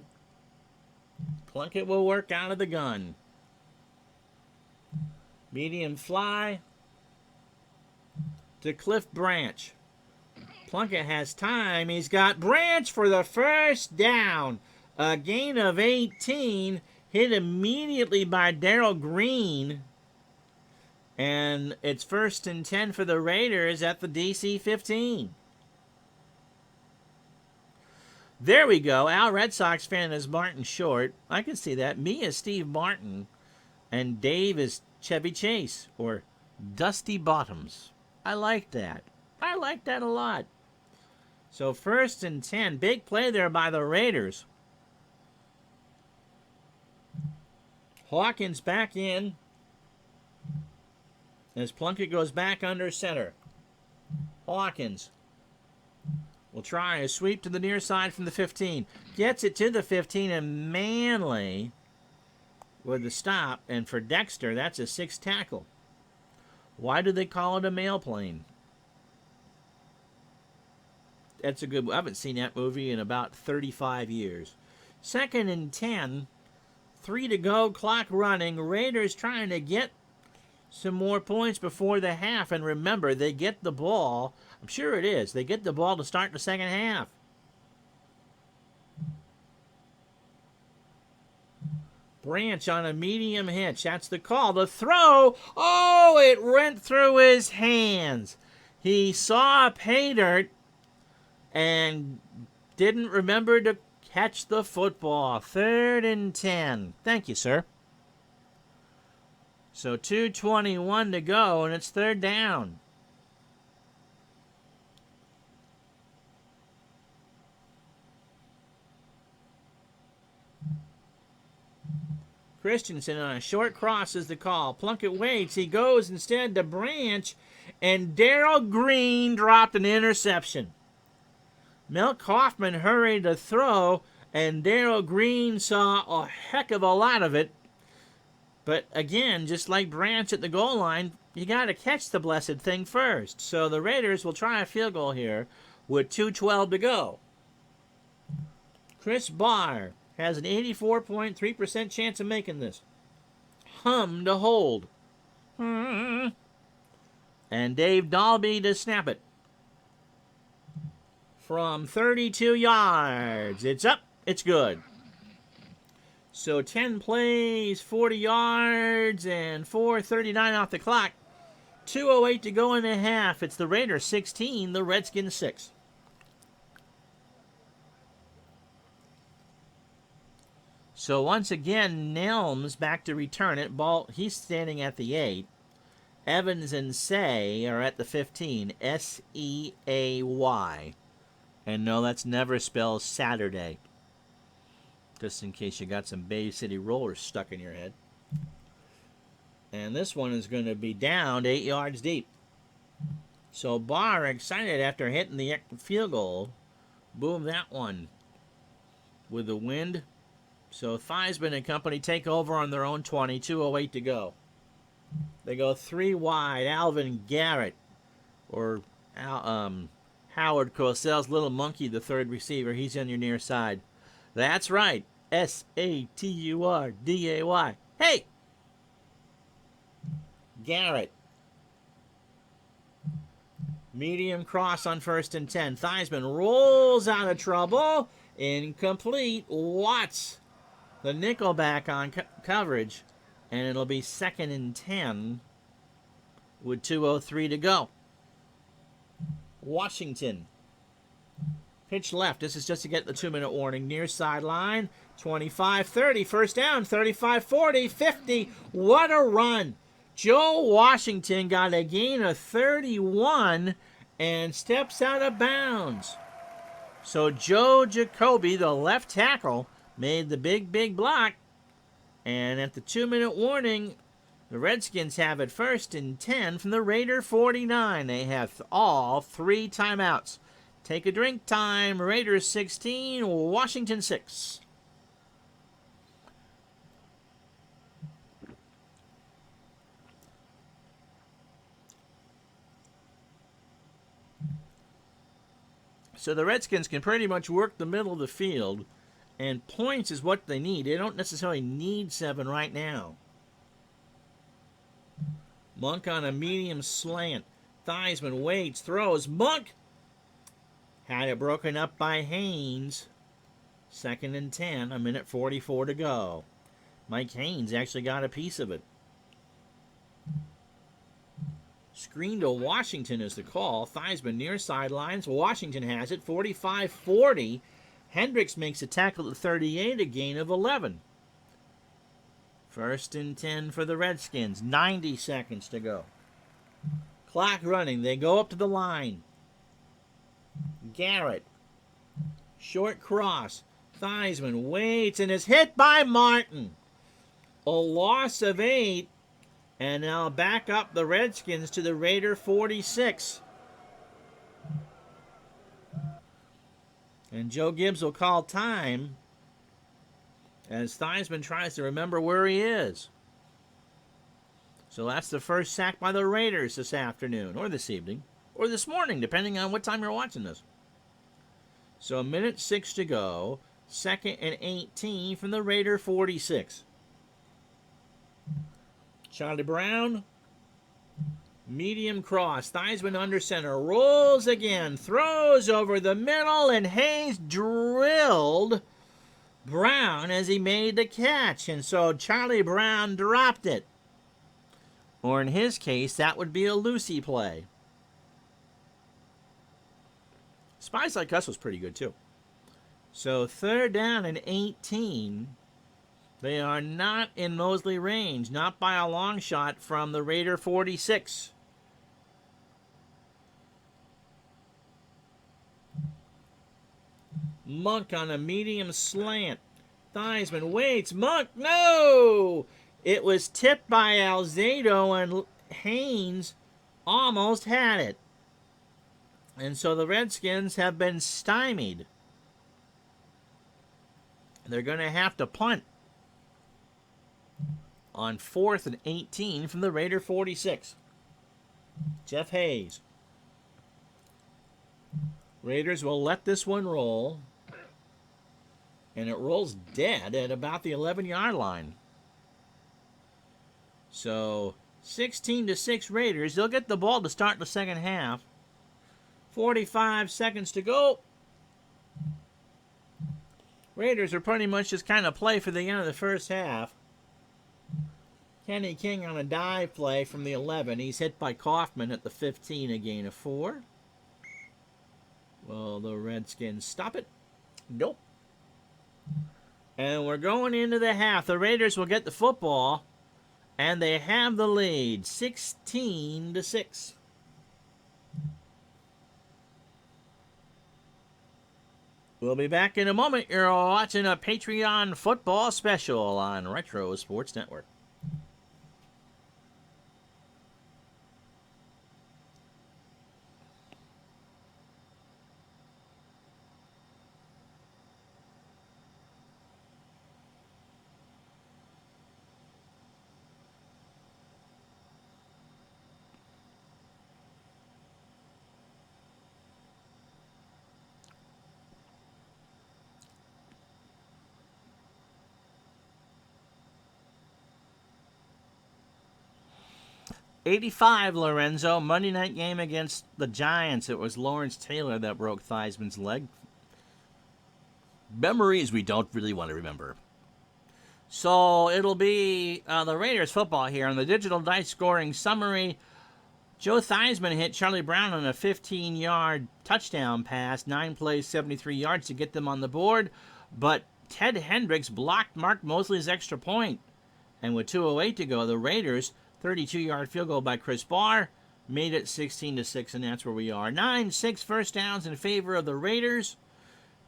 Plunkett will work out of the gun. Medium fly to Cliff Branch. Plunkett has time. He's got Branch for the 1st down. A gain of 18. Hit immediately by Darrell Green. And it's 1st and 10 for the Raiders at the DC 15. There we go. Al Red Sox fan is Martin Short. I can see that. Me is Steve Martin. And Dave is Chevy Chase. Or Dusty Bottoms. I like that. I like that a lot. So 1st and 10. Big play there by the Raiders. Hawkins back in. As Plunkett goes back under center. Hawkins will try a sweep to the near side from the 15. Gets it to the 15, and Manley with the stop. And for Dexter, that's a 6th tackle. Why do they call it a mail plane? That's a good... I haven't seen that movie in about 35 years. 2nd and 10. 3 to go. Clock running. Raiders trying to get some more points before the half. And remember, they get the ball. I'm sure it is. They get the ball to start the second half. Branch on a medium hitch. That's the call. The throw. Oh, it went through his hands. He saw pay dirt and didn't remember to catch the football. 3rd and 10. Thank you, sir. So 2:21 to go, and it's third down. Christensen on a short cross is the call. Plunkett waits. He goes instead to Branch, and Darrell Green dropped an interception. Milk Hoffman hurried to throw, and Darrell Green saw a heck of a lot of it. But again, just like Branch at the goal line, you got to catch the blessed thing first. So the Raiders will try a field goal here with 2:12 to go. Chris Barr has an 84.3% chance of making this. Hum to hold. And Dave Dalby to snap it. From 32 yards. It's up. It's good. So 10 plays, 40 yards, and 4:39 off the clock. 2:08 to go in the half. It's the Raiders 16, the Redskins 6. So once again, Nelms back to return it. Ball, he's standing at the 8. Evans and Say are at the 15. S-E-A-Y. And no, that's never spelled Saturday. Just in case you got some Bay City rollers stuck in your head. And this one is going to be down to 8 yards deep. So Barr, excited after hitting the field goal. Boom, that one. With the wind. So Theismann and company take over on their own 20, 2:08 to go. They go 3 wide. Alvin Garrett, or Howard Cosell's little monkey, the third receiver. He's on your near side. That's right. S-A-T-U-R-D-A-Y. Hey! Garrett. Medium cross on 1st and 10. Theismann rolls out of trouble. Incomplete. Watts. The nickelback on coverage, and it'll be 2nd and 10 with 2:03 to go. Washington. Pitch left. This is just to get the 2-minute warning. Near sideline. 25-30. First down. 35-40. 50. What a run. Joe Washington got a gain of 31 and steps out of bounds. So Joe Jacoby, the left tackle, made the big block, and at the 2-minute warning, the Redskins have it 1st and 10 from the Raider 49. They have all 3 timeouts. Take a drink time. Raiders 16, Washington 6. So the Redskins can pretty much work the middle of the field, and points is what they need. They don't necessarily need 7 right now. Monk on a medium slant. Theismann waits, throws. Monk had it broken up by Haynes. 2nd and 10, 1:44 to go. Mike Haynes actually got a piece of it. Screen to Washington is the call. Theismann near sidelines. Washington has it. 45-40. Hendricks makes a tackle at 38, a gain of 11. 1st and 10 for the Redskins. 90 seconds to go. Clock running. They go up to the line. Garrett. Short cross. Theismann waits and is hit by Martin. A loss of 8. And now back up the Redskins to the Raider 46. And Joe Gibbs will call time as Theismann tries to remember where he is. So that's the first sack by the Raiders this afternoon, or this evening, or this morning, depending on what time you're watching this. So 1:06 to go. 2nd and 18 from the Raider 46. Charlie Brown. Medium cross. Theismann under center. Rolls again. Throws over the middle. And Hayes drilled Brown as he made the catch. And so Charlie Brown dropped it. Or in his case, that would be a Lucy play. Spies Like Us was pretty good too. So 3rd down and 18. They are not in Mosley range, not by a long shot from the Raider 46. Monk on a medium slant. Theismann waits. Monk, no! It was tipped by Alzado, and Haynes almost had it. And so the Redskins have been stymied. They're going to have to punt on 4th and 18 from the Raider 46. Jeff Hayes. Raiders will let this one roll. And it rolls dead at about the 11-yard line. So 16-6 Raiders. They'll get the ball to start the second half. 45 seconds to go. Raiders are pretty much just kind of play for the end of the first half. Kenny King on a dive play from the 11. He's hit by Kaufman at the 15, a gain of 4. Will the Redskins stop it? Nope. And we're going into the half. The Raiders will get the football, and they have the lead, 16-6. We'll be back in a moment. You're watching a Patreon football special on Retro Sports Network. '85 Lorenzo, Monday night game against the Giants. It was Lawrence Taylor that broke Theismann's leg. Memories we don't really want to remember. So it'll be the Raiders football here on the digital dice scoring summary. Joe Theismann hit Charlie Brown on a 15-yard touchdown pass, 9 plays, 73 yards to get them on the board. But Ted Hendricks blocked Mark Mosley's extra point. And with 2:08 to go, the Raiders, 32-yard field goal by Chris Barr, made it 16-6, and that's where we are. 9-6 first downs in favor of the Raiders.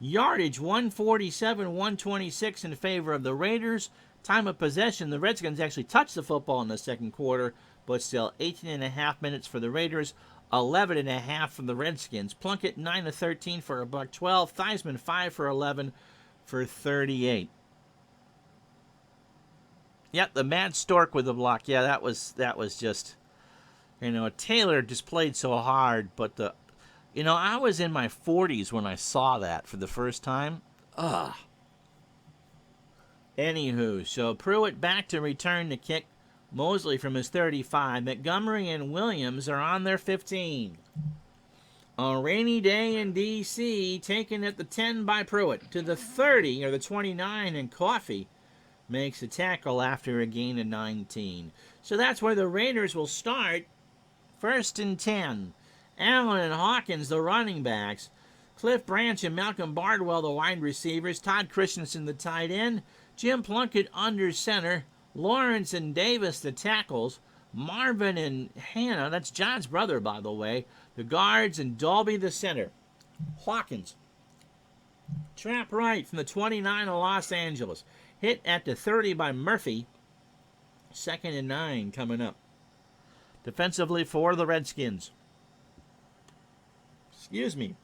Yardage 147-126 in favor of the Raiders. Time of possession, the Redskins actually touched the football in the second quarter, but still 18.5 minutes for the Raiders, 11.5 from the Redskins. Plunkett 9-13 for $112. Theismann 5 for 11 for 38. Yep, the Mad Stork with the block. Yeah, that was just, Taylor just played so hard, but I was in my 40s when I saw that for the first time. Ugh. Anywho, so Pruitt back to return the kick. Mosley from his 35. Montgomery and Williams are on their 15. A rainy day in D.C., taken at the 10 by Pruitt. To the 30, or the 29, and Coffey makes a tackle after a gain of 19. So that's where the Raiders will start. 1st and 10. Allen and Hawkins, the running backs. Cliff Branch and Malcolm Bardwell, the wide receivers. Todd Christensen, the tight end. Jim Plunkett under center. Lawrence and Davis, the tackles. Marvin and Hanna, that's John's brother, by the way, the guards, and Dalby, the center. Hawkins. Trap right from the 29 of Los Angeles. Hit at the 30 by Murphy. 2nd and 9 coming up. Defensively for the Redskins. Excuse me.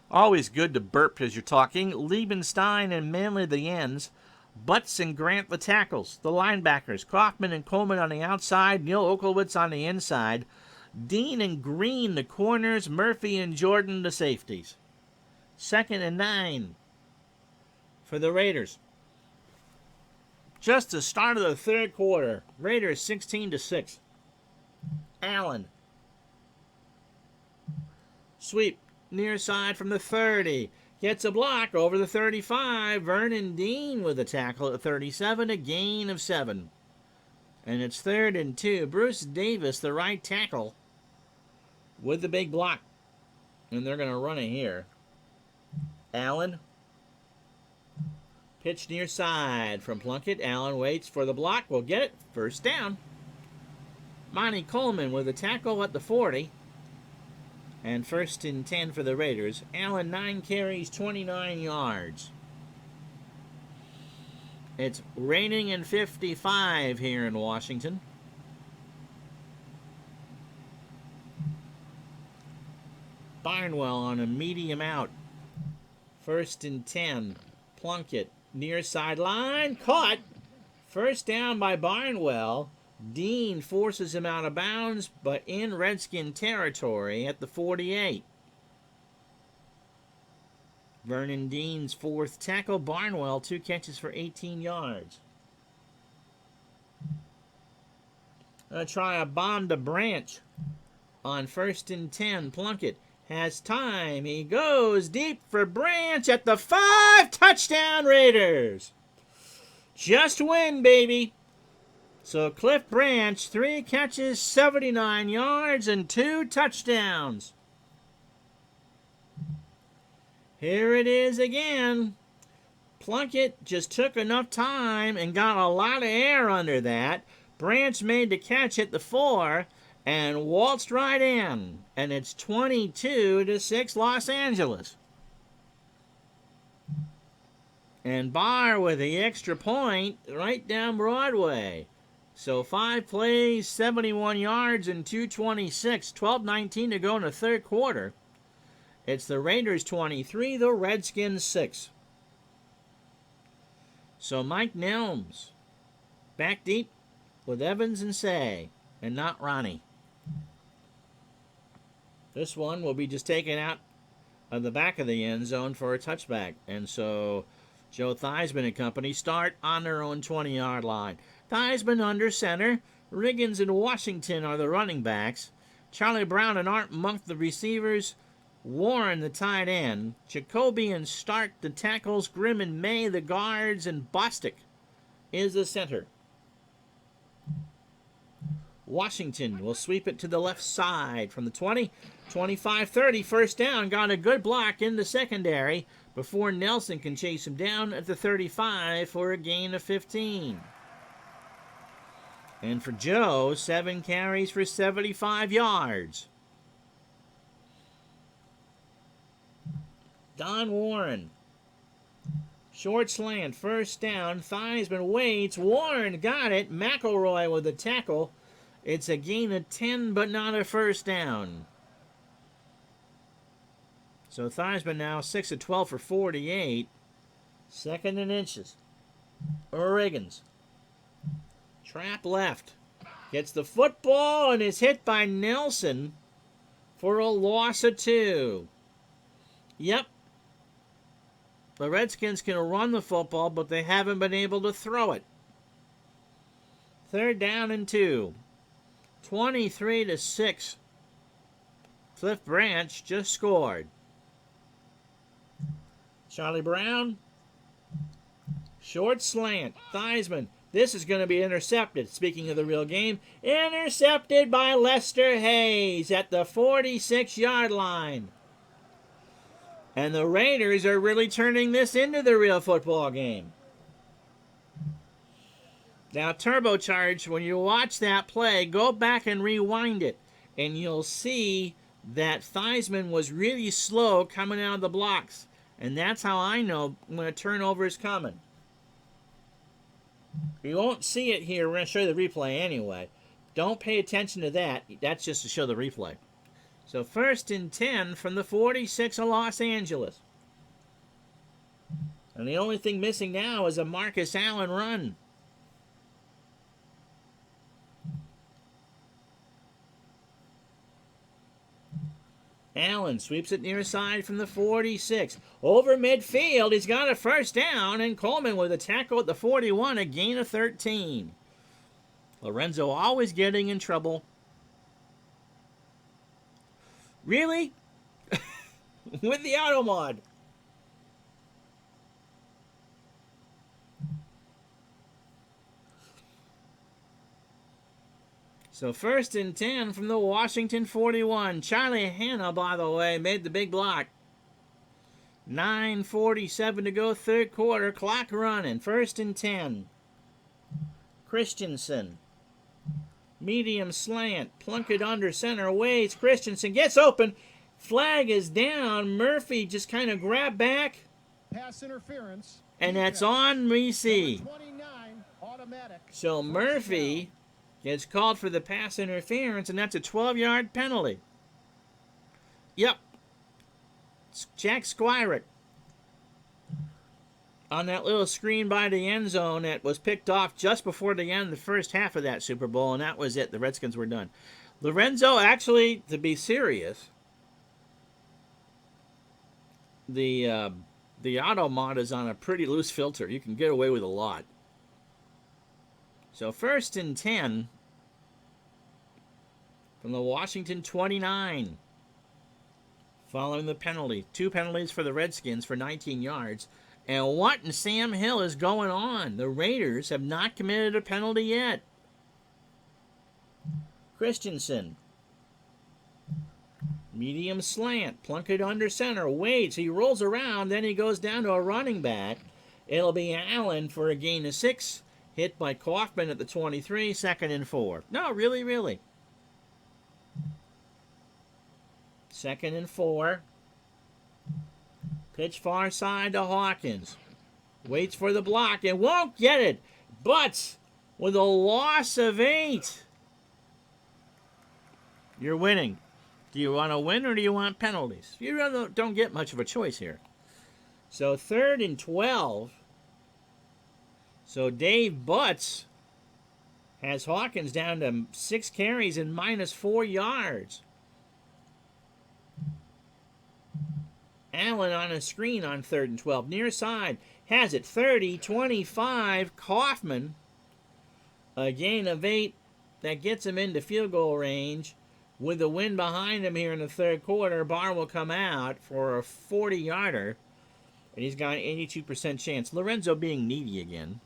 Always good to burp as you're talking. Liebenstein and Manley the ends. Butts and Grant the tackles. The linebackers. Kaufman and Coleman on the outside. Neil Oklowitz on the inside. Dean and Green the corners. Murphy and Jordan the safeties. 2nd and 9 for the Raiders. Just the start of the third quarter. Raiders 16-6. Allen. Sweep near side from the 30. Gets a block over the 35. Vernon Dean with a tackle at 37. A gain of 7. And it's 3rd and 2. Bruce Davis, the right tackle, with the big block. And they're going to run it here. Allen. Pitch near side from Plunkett. Allen waits for the block. Will get it. First down. Monty Coleman with a tackle at the 40. And 1st and 10 for the Raiders. Allen 9 carries, 29 yards. It's raining in 55 here in Washington. Barnwell on a medium out. 1st and 10. Plunkett near sideline. Caught. First down by Barnwell. Dean forces him out of bounds, but in Redskin territory at the 48. Vernon Dean's 4th tackle. Barnwell 2 catches for 18 yards. Gonna try a bomb to Branch on 1st and 10. Plunkett has time. He goes deep for Branch at the 5. Touchdown Raiders. Just win, baby. So Cliff Branch, 3 catches, 79 yards, and 2 touchdowns. Here it is again. Plunkett just took enough time and got a lot of air under that. Branch made the catch at the 4 and waltzed right in. And it's 22-6 Los Angeles. And Barr with the extra point right down Broadway. So 5 plays, 71 yards, and 226. 12:19 to go in the third quarter. It's the Raiders 23, the Redskins 6. So Mike Nelms back deep with Evans and Say, and not Ronnie. This one will be just taken out of the back of the end zone for a touchback. And so Joe Theismann and company start on their own 20-yard line. Theismann under center. Riggins and Washington are the running backs. Charlie Brown and Art Monk the receivers. Warren the tight end. Jacoby and Stark the tackles. Grimm and May the guards. And Bostic is the center. Washington will sweep it to the left side from the 20. 25-30, first down. Got a good block in the secondary before Nelson can chase him down at the 35 for a gain of 15. And for Joe, 7 carries for 75 yards. Don Warren. Short slant, first down. Theismann waits. Warren got it. McElroy with the tackle. It's a gain of 10, but not a first down. So Theismann now 6 of 12 for 48. 2nd and inches. Riggins. Trap left. Gets the football and is hit by Nelson for a loss of 2. Yep. The Redskins can run the football, but they haven't been able to throw it. 3rd down and 2. 23-6. Cliff Branch just scored. Charlie Brown. Short slant. Theismann. This is going to be intercepted. Speaking of the real game, intercepted by Lester Hayes at the 46-yard line. And the Raiders are really turning this into the real football game. Now, turbocharged, when you watch that play, go back and rewind it, and you'll see that Theismann was really slow coming out of the blocks. And that's how I know when a turnover is coming. You won't see it here. We're going to show you the replay anyway. Don't pay attention to that. That's just to show the replay. So 1st and 10 from the 46 of Los Angeles. And the only thing missing now is a Marcus Allen run. Allen sweeps it near side from the 46. Over midfield, he's got a first down, and Coleman with a tackle at the 41, a gain of 13. Lorenzo always getting in trouble. Really? With the auto mod. So 1st and 10 from the Washington 41. Charlie Hanna, by the way, made the big block. 9:47 to go, third quarter. Clock running. 1st and 10. Christensen. Medium slant. Plunkett under center. Waits. Christensen gets open. Flag is down. Murphy just kind of grabbed back. Pass interference. And that's on Reese. So Murphy gets called for the pass interference, and that's a 12-yard penalty. Yep. Jack Squirek on that little screen by the end zone that was picked off just before the end of the first half of that Super Bowl, and that was it. The Redskins were done. Lorenzo, actually, to be serious, the auto mod is on a pretty loose filter. You can get away with a lot. So 1st and 10 from the Washington 29. Following the penalty. 2 penalties for the Redskins for 19 yards. And what in Sam Hill is going on? The Raiders have not committed a penalty yet. Christensen. Medium slant. Plunkett under center. Waits. He rolls around. Then he goes down to a running back. It'll be Allen for a gain of 6. Hit by Kaufman at the 23. 2nd and 4. No, really. 2nd and 4. Pitch far side to Hawkins. Waits for the block and won't get it. But with a loss of 8. You're winning. Do you want to win or do you want penalties? You really don't get much of a choice here. So 3rd and 12. So Dave Butts has Hawkins down to 6 carries and -4 yards. Allen on a screen on 3rd and 12. Near side. Has it. 30, 25. Kaufman. A gain of 8. That gets him into field goal range. With the wind behind him here in the 3rd quarter, Barr will come out for a 40-yarder. And he's got an 82% chance. Lorenzo being needy again.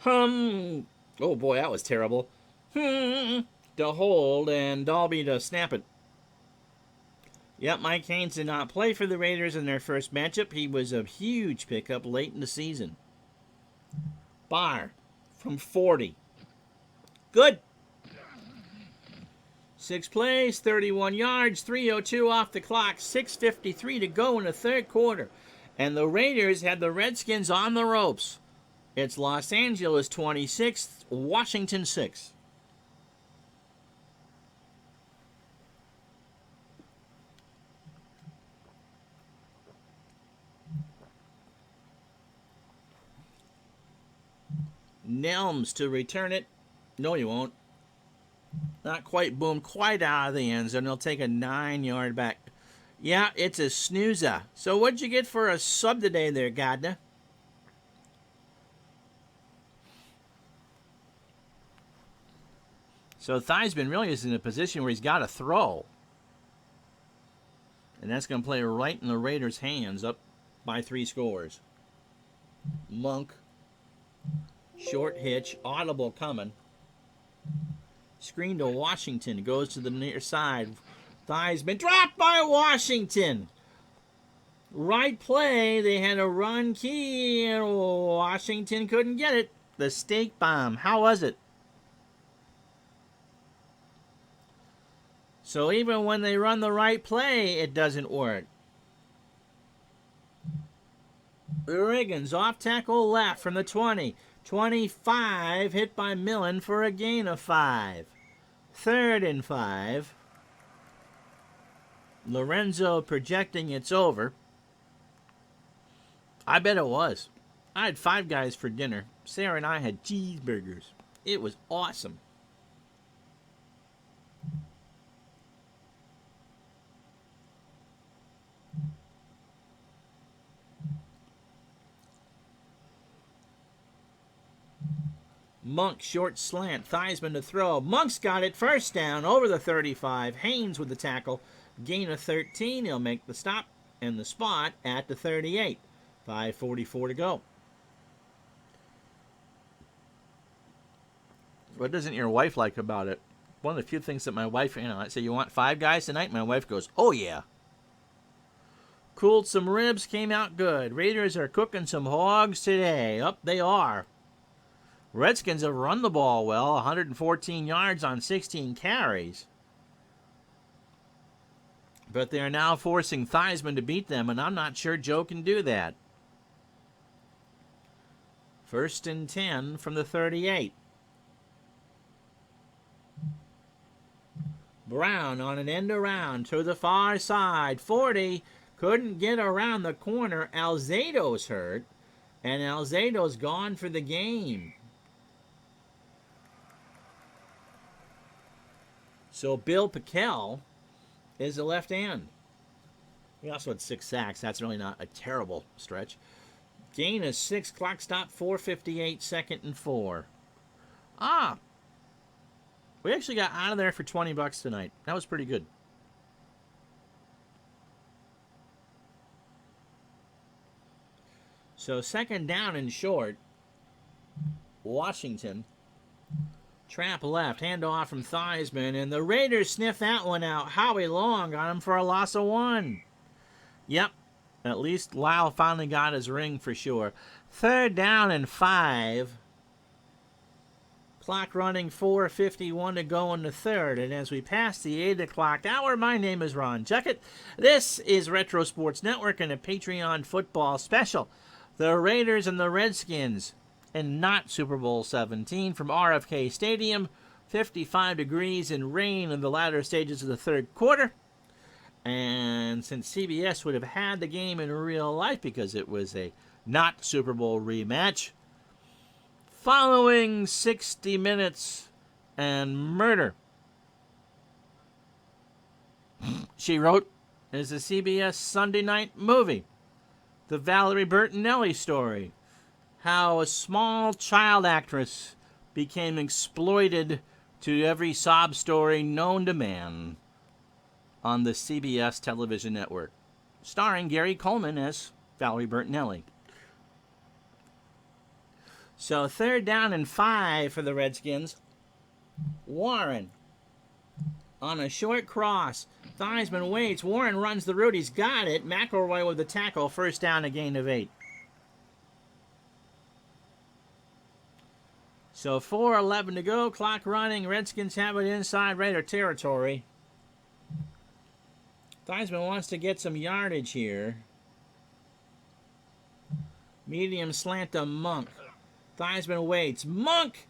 Oh boy, that was terrible. To hold and Dalby to snap it. Yep, Mike Haynes did not play for the Raiders in their first matchup. He was a huge pickup late in the season. Barr from 40. Good. 6 plays, 31 yards, 3:02 off the clock, 6:53 to go in the 3rd quarter. And the Raiders had the Redskins on the ropes. It's Los Angeles 26, Washington 6. Nelms to return it. No, he won't. Not quite. Boom. Quite out of the end zone. He'll take a 9-yard back. Yeah, it's a snoozer. So what'd you get for a sub today there, Gardner? So Theismann really is in a position where he's got to throw. And that's going to play right in the Raiders' hands, up by 3 scores. Monk. Short hitch. Audible coming. Screen to Washington. Goes to the near side. Theismann dropped by Washington. Right play. They had a run key, and Washington couldn't get it. The steak bomb. How was it? So even when they run the right play, it doesn't work. Riggins off tackle left from the 20. 25 hit by Millen for a gain of 5. 3rd and 5. Lorenzo projecting it's over. I bet it was. I had 5 guys for dinner. Sarah and I had cheeseburgers. It was awesome. Monk, short slant. Theismann to throw. Monk's got it. First down over the 35. Haynes with the tackle. Gain of 13. He'll make the stop and the spot at the 38. 5:44 to go. What doesn't your wife like about it? one of the few things that my wife, I say, you want 5 guys tonight? My wife goes, oh yeah. Cooled some ribs, came out good. Raiders are cooking some hogs today. Up they are. Redskins have run the ball well, 114 yards on 16 carries. But they're now forcing Theismann to beat them, and I'm not sure Joe can do that. 1st and 10 from the 38. Brown on an end around to the far side. 40. Couldn't get around the corner. Alzado's hurt, and Alzado's gone for the game. So Bill Pickel is the left end. He also had 6 sacks. That's really not a terrible stretch. Gain of 6. Clock stop 4:58. 2nd and 4. We actually got out of there for $20 tonight. That was pretty good. So 2nd down and short. Washington. Trap left, handoff from Theismann, and the Raiders sniff that one out. Howie Long got him for a loss of 1. Yep, at least Lyle finally got his ring for sure. 3rd down and 5. Clock running 4:51 to go in the 3rd, and as we pass the 8 o'clock hour, my name is Ron Juckett. This is Retro Sports Network and a Patreon football special. The Raiders and the Redskins. And not Super Bowl 17 from RFK Stadium. 55 degrees and rain in the latter stages of the 3rd quarter. And since CBS would have had the game in real life because it was a not Super Bowl rematch, following 60 minutes and murder, she wrote, is a CBS Sunday night movie. The Valerie Bertinelli story. How a small child actress became exploited to every sob story known to man on the CBS television network, starring Gary Coleman as Valerie Bertinelli. So 3rd down and 5 for the Redskins. Warren on a short cross. Theismann waits. Warren runs the route. He's got it. McElroy with the tackle. 1st down, a gain of 8. So 4:11 to go, clock running. Redskins have it inside Raider territory. Theismann wants to get some yardage here. Medium slant to Monk. Theismann waits. Monk!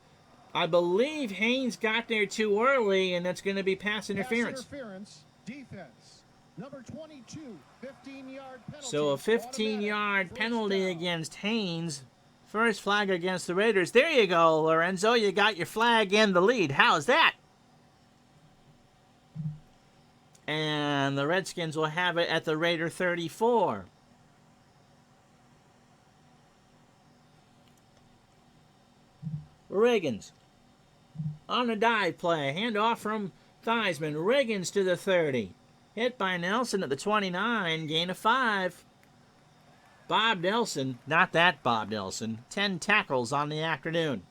I believe Haynes got there too early, and that's going to be pass interference. Pass interference, defense. Number 22, 15-yard penalty. So a 15-yard penalty against Haynes. First flag against the Raiders. There you go, Lorenzo. You got your flag and the lead. How's that? And the Redskins will have it at the Raider 34. Riggins on a dive play. Handoff from Theismann. Riggins to the 30. Hit by Nelson at the 29. Gain of 5. Bob Nelson, not that Bob Nelson, 10 tackles on the afternoon.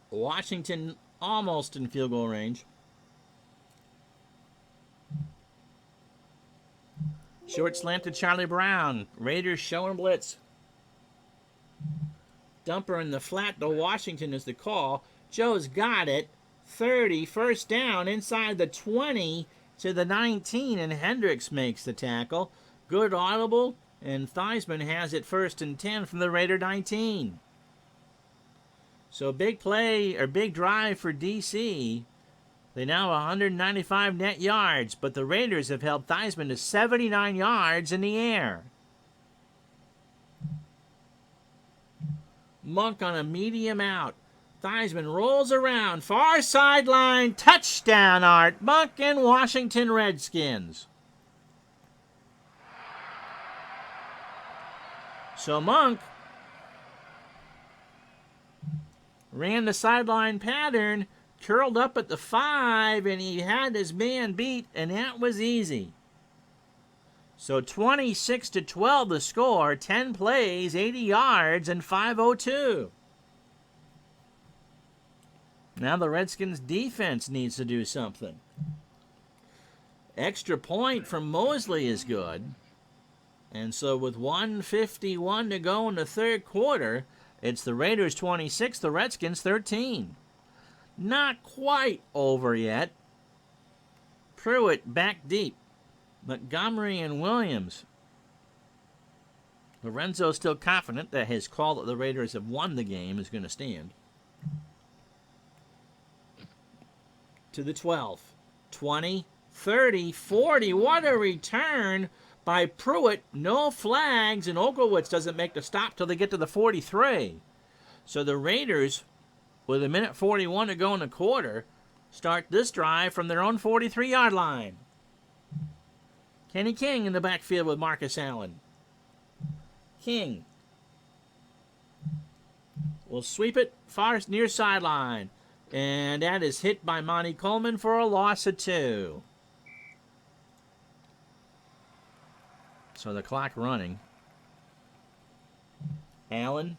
Washington almost in field goal range. Short slant to Charlie Brown. Raiders showing blitz. Dumper in the flat to Washington is the call. Joe's got it. 30, 1st down inside the 20 to the 19, and Hendricks makes the tackle. Good audible, and Theismann has it 1st and 10 from the Raider 19. So big play, or big drive for DC. They now have 195 net yards, but the Raiders have held Theismann to 79 yards in the air. Monk on a medium out. Theismann rolls around, far sideline, touchdown, Art Monk and Washington Redskins. So Monk ran the sideline pattern, curled up at the 5, and he had his man beat, and that was easy. So 26-12 the score, 10 plays, 80 yards, and 5:02. Now the Redskins defense needs to do something. Extra point from Mosley is good. And so with 1:51 to go in the third quarter, it's the Raiders 26, the Redskins 13. Not quite over yet. Pruitt back deep. Montgomery and Williams. Lorenzo still confident that his call that the Raiders have won the game is going to stand. To the 12. 20, 30, 40. What a return by Pruitt. No flags, and Olkowitz doesn't make the stop till they get to the 43. So the Raiders, with 1:41 to go in the quarter, start this drive from their own 43-yard line. Kenny King in the backfield with Marcus Allen. King will sweep it far near sideline. And that is hit by Monty Coleman for a loss of 2. So the clock running. Allen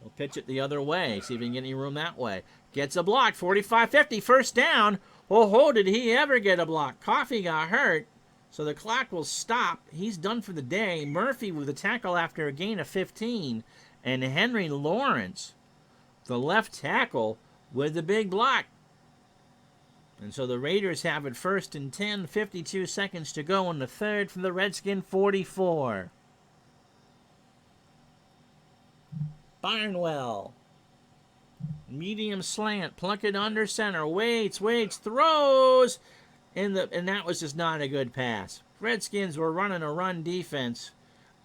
will pitch it the other way. See if he can get any room that way. Gets a block. 45-50. First down. Oh, did he ever get a block? Coffey got hurt. So the clock will stop. He's done for the day. Murphy with a tackle after a gain of 15. And Henry Lawrence, the left tackle, with the big block. And so the Raiders have it first and 10, 52 seconds to go in the third from the Redskin 44. Barnwell. Medium slant. Plunkett under center. Waits, throws. And that was just not a good pass. Redskins were running a run defense,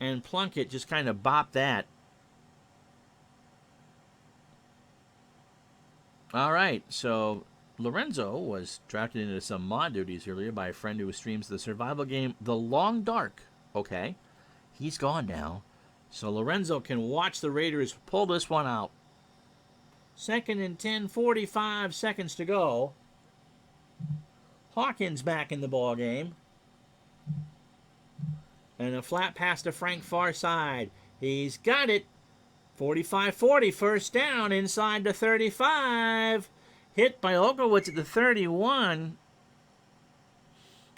and Plunkett just kind of bopped that. All right, so Lorenzo was drafted into some mod duties earlier by a friend who streams the survival game The Long Dark. Okay, he's gone now, so Lorenzo can watch the Raiders pull this one out. Second and 10, 45 seconds to go. Hawkins back in the ball game. And a flat pass to Frank far side. He's got it. 45-40, first down inside the 35. Hit by Olkowitz at the 31.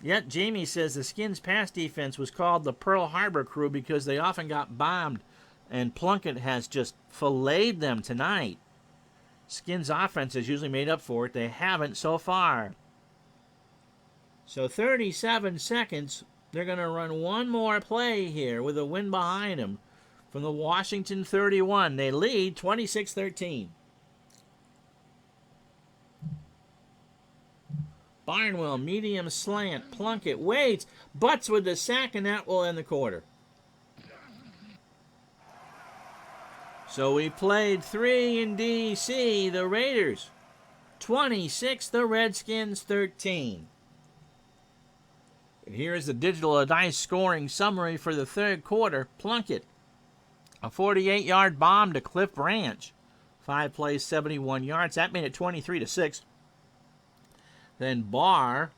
Yet Jamie says the Skins pass defense was called the Pearl Harbor crew because they often got bombed, and Plunkett has just filleted them tonight. Skins offense has usually made up for it. They haven't so far. So 37 seconds. They're going to run one more play here with a win behind them. From the Washington 31, they lead 26-13. Barnwell, medium slant. Plunkett waits, butts with the sack, and that will end the quarter. So we played 3 in D.C. The Raiders 26, the Redskins 13. And here is the Digital Dice scoring summary for the third quarter. Plunkett, a 48-yard bomb to Cliff Branch. 5 plays, 71 yards. That made it 23-6. Then Barr,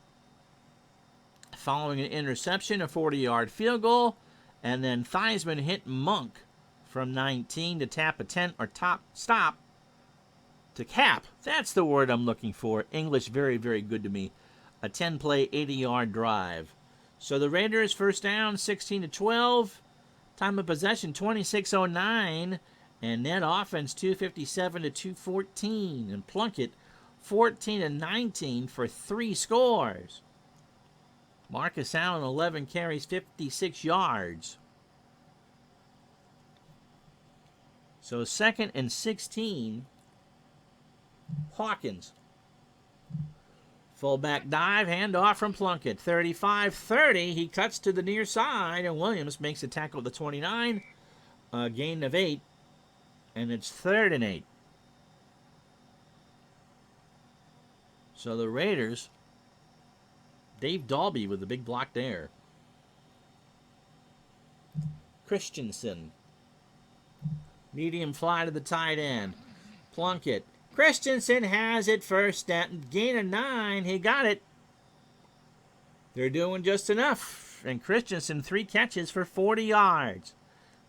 following an interception, a 40-yard field goal. And then Theismann hit Monk from 19 to tap a 10 or stop to cap. That's the word I'm looking for. English very, very good to me. A 10-play, 80-yard drive. So the Raiders first down, 16-12. Time of possession, 26:09. And net offense, 257 to 214. And Plunkett, 14-19 for 3 scores. Marcus Allen, 11 carries, 56 yards. So 2nd and 16. Hawkins. Fullback dive, handoff from Plunkett. 35-30. He cuts to the near side, and Williams makes a tackle at the 29. A gain of 8. And it's 3rd and 8. So the Raiders, Dave Dalby with the big block there. Christensen. Medium fly to the tight end. Plunkett. Christensen has it first down. Gain of 9. He got it. They're doing just enough. And Christensen, 3 catches for 40 yards.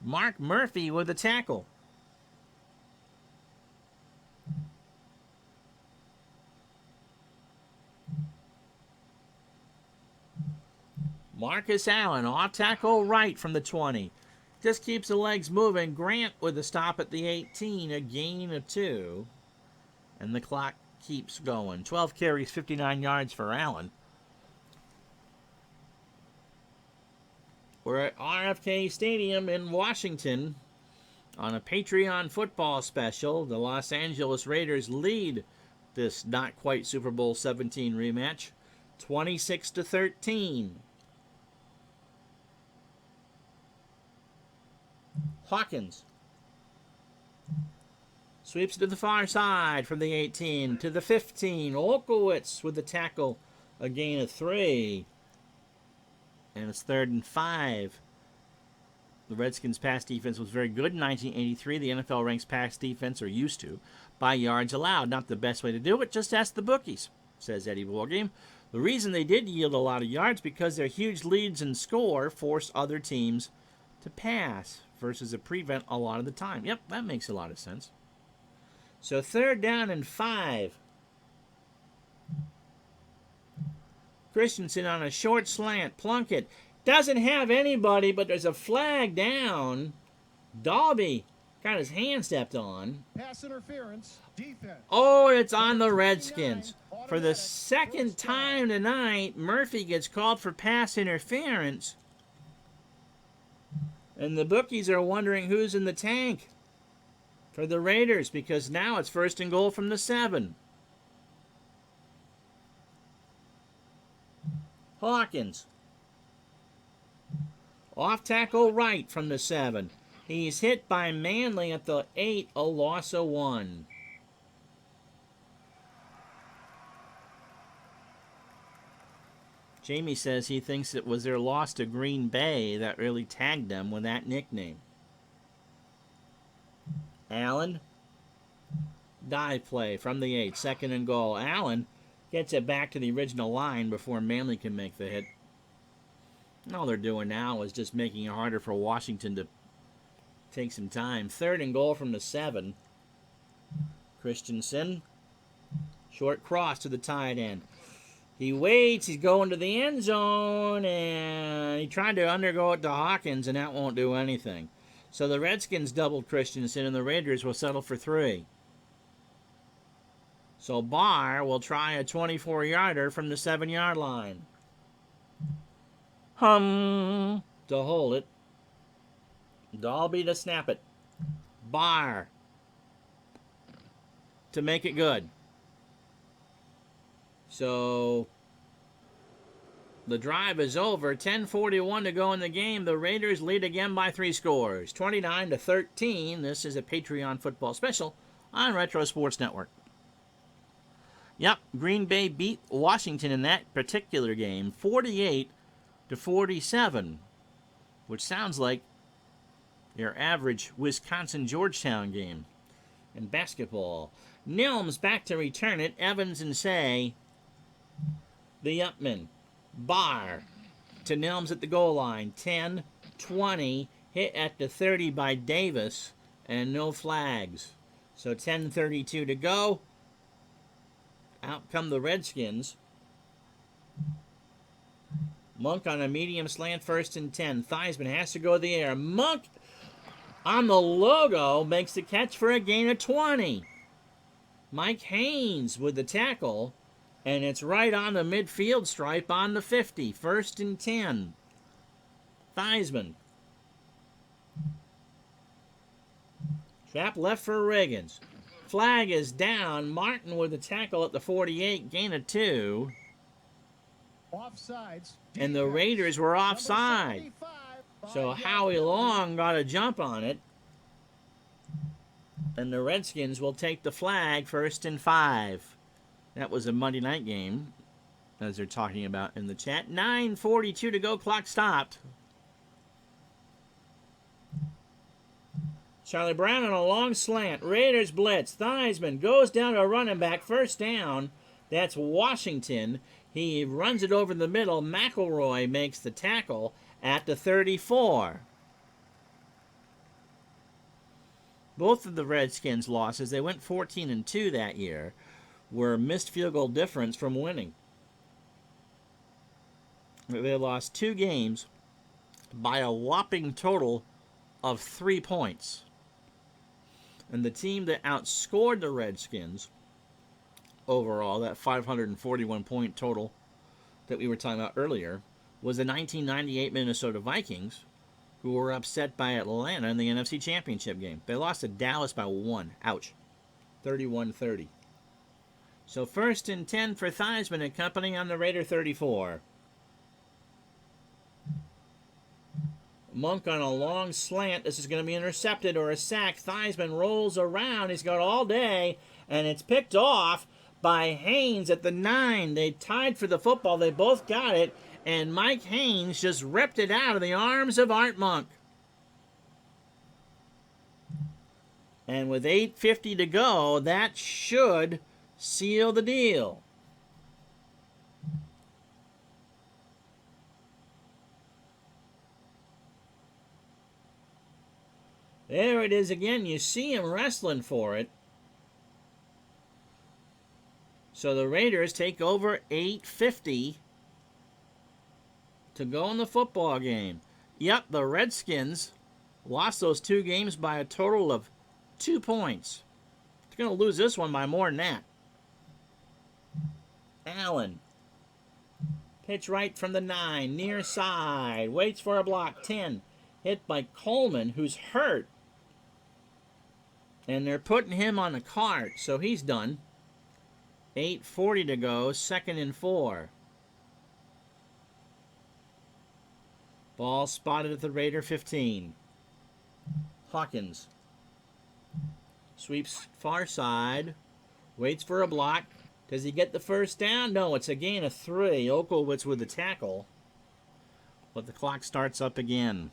Mark Murphy with a tackle. Marcus Allen, off tackle right from the 20. Just keeps the legs moving. Grant with a stop at the 18, a gain of 2. And the clock keeps going. 12 carries, 59 yards for Allen. We're at RFK Stadium in Washington on a Patreon football special. The Los Angeles Raiders lead this not quite Super Bowl 17 rematch, 26-13. Hawkins sweeps to the far side from the 18 to the 15. Olkowitz with the tackle, a gain of 3. And it's 3rd and 5. The Redskins' pass defense was very good in 1983. The NFL ranks pass defense, or used to, by yards allowed. Not the best way to do it, just ask the bookies, says Eddie Wargame. The reason they did yield a lot of yards because their huge leads in score forced other teams to pass versus a prevent a lot of the time. Yep, that makes a lot of sense. So 3rd down and 5. Christensen on a short slant. Plunkett doesn't have anybody, but there's a flag down. Dalby got his hand stepped on. Pass interference. Defense. Oh, it's on the Redskins. For the second time tonight, Murphy gets called for pass interference. And the bookies are wondering who's in the tank for the Raiders, because now it's 1st and goal from the 7. Hawkins. Off tackle right from the 7. He's hit by Manley at the 8, a loss of 1. Jamie says he thinks it was their loss to Green Bay that really tagged them with that nickname. Allen. Dive play from the 8, 2nd and goal. Allen gets it back to the original line before Manley can make the hit. And all they're doing now is just making it harder for Washington to take some time. 3rd and goal from the 7. Christensen. Short cross to the tight end. He waits. He's going to the end zone, and he tried to undergo it to Hawkins, and that won't do anything. So the Redskins doubled Christensen, and the Raiders will settle for 3. So Barr will try a 24-yarder from the 7-yard line. To hold it. Dalby to snap it. Barr to make it good. So the drive is over. 10:41 to go in the game. The Raiders lead again by 3 scores. 29-13. This is a Patreon football special on Retro Sports Network. Yep, Green Bay beat Washington in that particular game, 48-47, which sounds like your average Wisconsin-Georgetown game in basketball. Nilms back to return it. Evans and Say, the Upman. Barr to Nilms at the goal line. 10-20, hit at the 30 by Davis, and no flags. So 10:32 to go. Out come the Redskins. Monk on a medium slant, 1st and 10. Theismann has to go to the air. Monk on the logo makes the catch for a gain of 20. Mike Haynes with the tackle, and it's right on the midfield stripe on the 50. 1st and 10. Theismann. Trap left for Riggins. Flag is down. Martin with the tackle at the 48, gain of 2. Offsides. And the Raiders were offside. So Howie Long got a jump on it. And the Redskins will take the flag, 1st and 5. That was a Monday night game, as they're talking about in the chat. 9:42 to go, clock stopped. Charlie Brown on a long slant. Raiders blitz. Theismann goes down to a running back. 1st down. That's Washington. He runs it over the middle. McElroy makes the tackle at the 34. Both of the Redskins' losses, they went 14-2 that year, were missed field goal difference from winning. They lost 2 games by a whopping total of 3 points. And the team that outscored the Redskins overall, that 541-point total that we were talking about earlier, was the 1998 Minnesota Vikings, who were upset by Atlanta in the NFC Championship game. They lost to Dallas by 1. Ouch. 31-30. So 1st and 10 for Theismann and company on the Raider 34. Monk on a long slant. This is going to be intercepted or a sack. Theismann rolls around. He's got all day, and it's picked off by Haynes at the 9. They tied for the football. They both got it, and Mike Haynes just ripped it out of the arms of Art Monk. And with 8:50 to go, that should seal the deal. There it is again. You see him wrestling for it. So the Raiders take over 8:50 to go in the football game. Yep, the Redskins lost those 2 games by a total of 2 points. They're going to lose this one by more than that. Allen. Pitch right from the 9. Near side. Waits for a block. 10. Hit by Coleman, who's hurt. And they're putting him on the cart, so he's done. 8:40 to go. 2nd and 4. Ball spotted at the Raider 15. Hawkins. Sweeps far side. Waits for a block. Does he get the first down? No, it's a gain of 3. Oklowitz with the tackle. But the clock starts up again.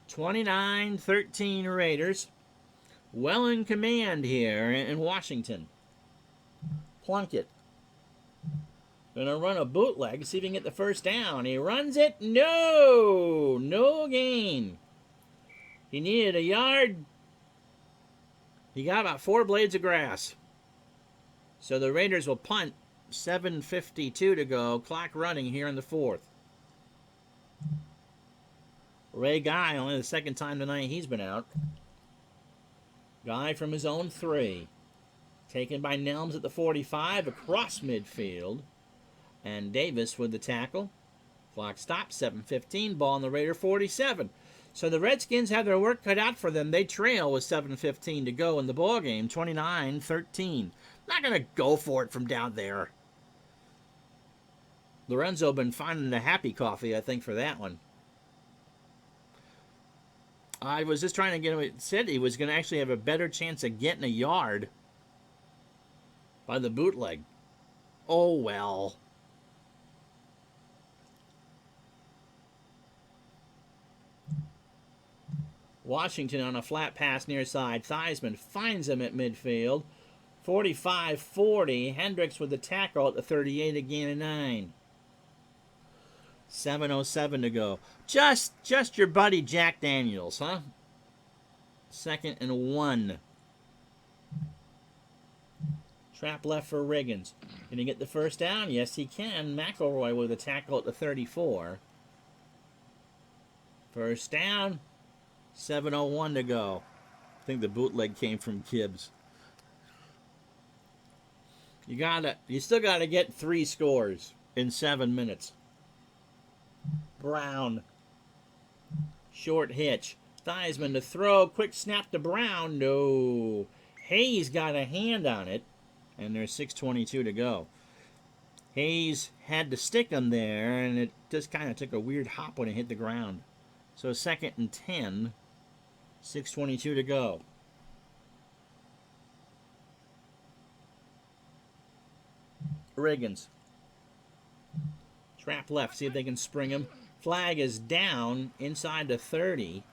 29-13 Raiders. Well in command here in Washington. Plunkett. Gonna run a bootleg, see if he can get the first down. He runs it. No! No gain. He needed a yard. He got about 4 blades of grass. So the Raiders will punt. 7:52 to go. Clock running here in the 4th. Ray Guy, only the 2nd time tonight he's been out. Guy from his own 3. Taken by Nelms at the 45 across midfield. And Davis with the tackle. Clock stops. 7:15. Ball on the Raider 47. So the Redskins have their work cut out for them. They trail with 7:15 to go in the ball game. 29-13. Not going to go for it from down there. Lorenzo been finding the happy coffee, I think, for that one. I was just trying to get him. It said he was going to actually have a better chance of getting a yard by the bootleg. Oh, well. Washington on a flat pass near side. Theismann finds him at midfield. 45-40. Hendricks with the tackle at the 38, a gain of 9. 7:07 to go. Just your buddy Jack Daniels, huh? 2nd and 1. Trap left for Riggins. Can he get the first down? Yes, he can. McElroy with a tackle at the 34. First down. 7:01 to go. I think the bootleg came from Gibbs. You still gotta get 3 scores in 7 minutes. Brown. Short hitch. Theismann to throw. Quick snap to Brown. No. Hayes got a hand on it. And there's 6:22 to go. Hayes had to stick him there, and it just kind of took a weird hop when it hit the ground. So 2nd and 10. 6:22 to go. Riggins. Trap left. See if they can spring him. Flag is down inside the 30.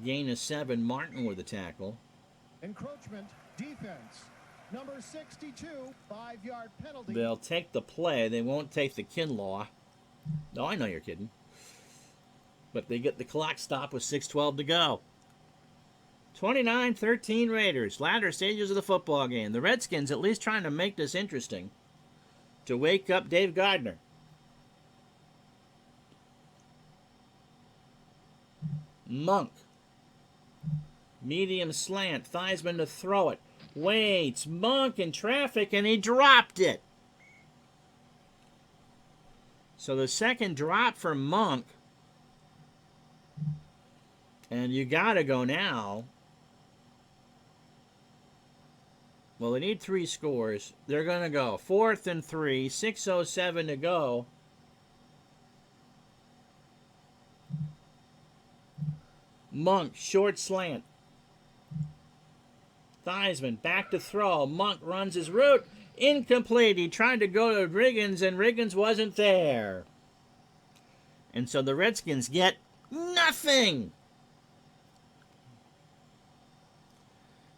Gain of 7. Martin with the tackle. Encroachment defense. Number 62, 5-yard penalty. They'll take the play. They won't take the Kinlaw. No, I know you're kidding. But they get the clock stop with 6:12 to go. 29-13 Raiders. Latter stages of the football game. The Redskins at least trying to make this interesting to wake up Dave Gardner. Monk. Medium slant. Theismann to throw it. Waits. Monk in traffic, and he dropped it. So the second drop for Monk. And you got to go now. Well, they need 3 scores. They're going to go 4th and 3, 6:07 to go. Monk, short slant. Theismann, back to throw. Monk runs his route. Incomplete. He tried to go to Riggins, and Riggins wasn't there. And so the Redskins get nothing.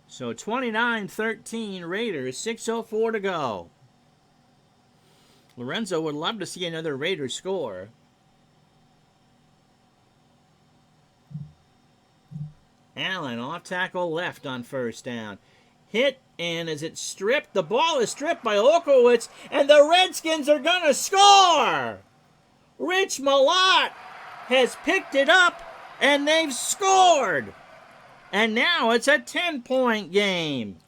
So 29-13 Raiders, 6:04 to go. Lorenzo would love to see another Raiders score. Allen off tackle left on first down. Hit, and as it's stripped, the ball is stripped by Olkowitz, and the Redskins are going to score! Rich Malott has picked it up, and they've scored! And now it's a 10-point game.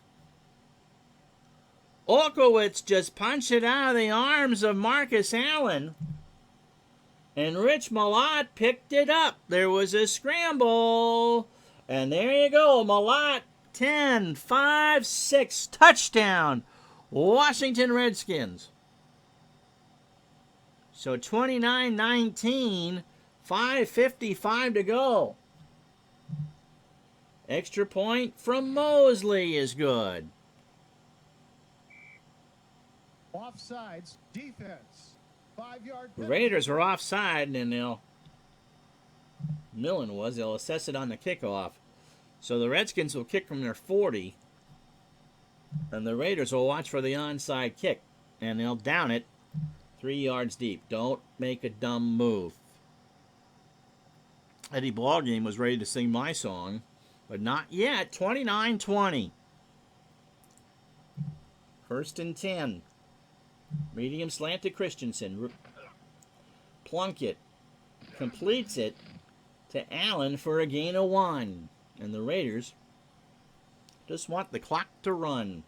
Olkowitz just punched it out of the arms of Marcus Allen. And Rich Malott picked it up. There was a scramble. And there you go. Malott, 10, 5, 6. Touchdown. Washington Redskins. So 29-19. 5:55 to go. Extra point from Mosley is good. Offsides, defense. 5-yard The penalty. Raiders are offside, and they'll assess it on the kickoff. So the Redskins will kick from their 40, and the Raiders will watch for the onside kick, and they'll down it 3 yards deep. Don't make a dumb move. Eddie Ballgame was ready to sing my song, but not yet. 29-20. 1st and 10. Medium slant to Christensen. Plunkett completes it to Allen for a gain of 1. And the Raiders just want the clock to run.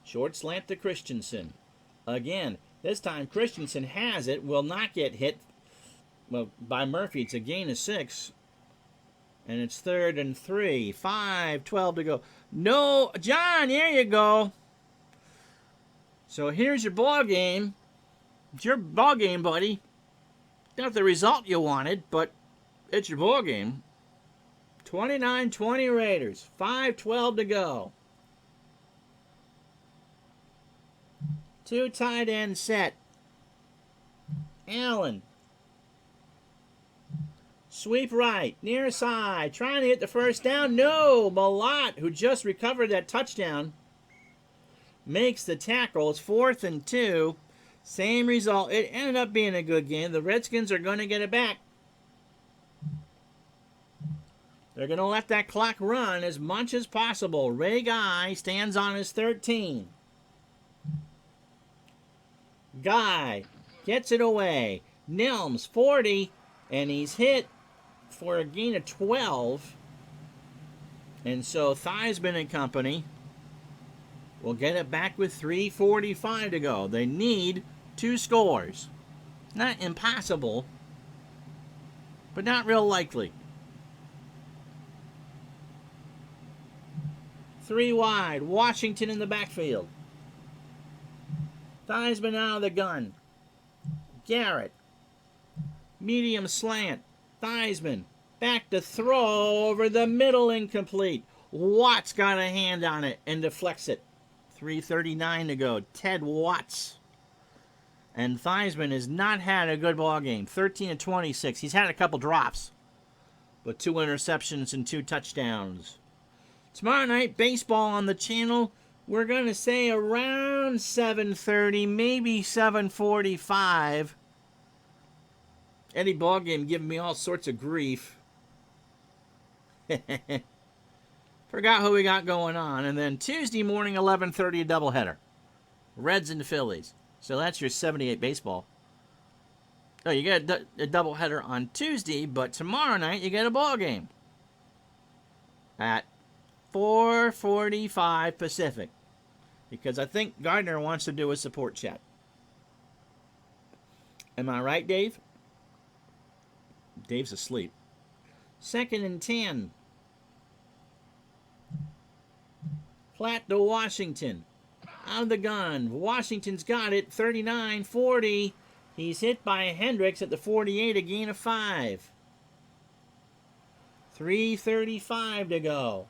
Short slant to Christensen. Again, this time Christensen has it, will not get hit by Murphy. It's a gain of 6. And it's 3rd and 3. 5:12 to go. No, John, there you go. So here's your ball game. It's your ball game, buddy. Not the result you wanted, but it's your ball game. 29-20 Raiders. 5:12 to go. 2 tight end set. Allen. Sweep right, near side, trying to hit the first down. No, Malott, who just recovered that touchdown, makes the tackle. It's 4th and 2. Same result. It ended up being a good game. The Redskins are going to get it back. They're going to let that clock run as much as possible. Ray Guy stands on his 13. Guy gets it away. Nelms, 40, and he's hit for a gain of 12. And so Theismann and company will get it back with 3:45 to go. They need 2 scores. Not impossible, but not real likely. 3 wide. Washington in the backfield. Theismann out of the gun. Garrett. Medium slant. Theismann. Back to throw over the middle, incomplete. Watts got a hand on it and deflects it. 3:39 to go. Ted Watts. And Theismann has not had a good ball game. 13-26. He's had a couple drops, but 2 interceptions and 2 touchdowns. Tomorrow night, baseball on the channel. We're going to say around 7:30, maybe 7:45. Eddie Ballgame giving me all sorts of grief. Forgot who we got going on. And then Tuesday morning, 11:30, a doubleheader. Reds and Phillies. So that's your 78 baseball. Oh, you get a doubleheader on Tuesday, but tomorrow night you get a ball game at 4:45 Pacific. Because I think Gardner wants to do a support chat. Am I right, Dave? Dave's asleep. 2nd and 10. Flat to Washington. Out of the gun. Washington's got it. 39-40. He's hit by Hendricks at the 48, a gain of 5. 3:35 to go.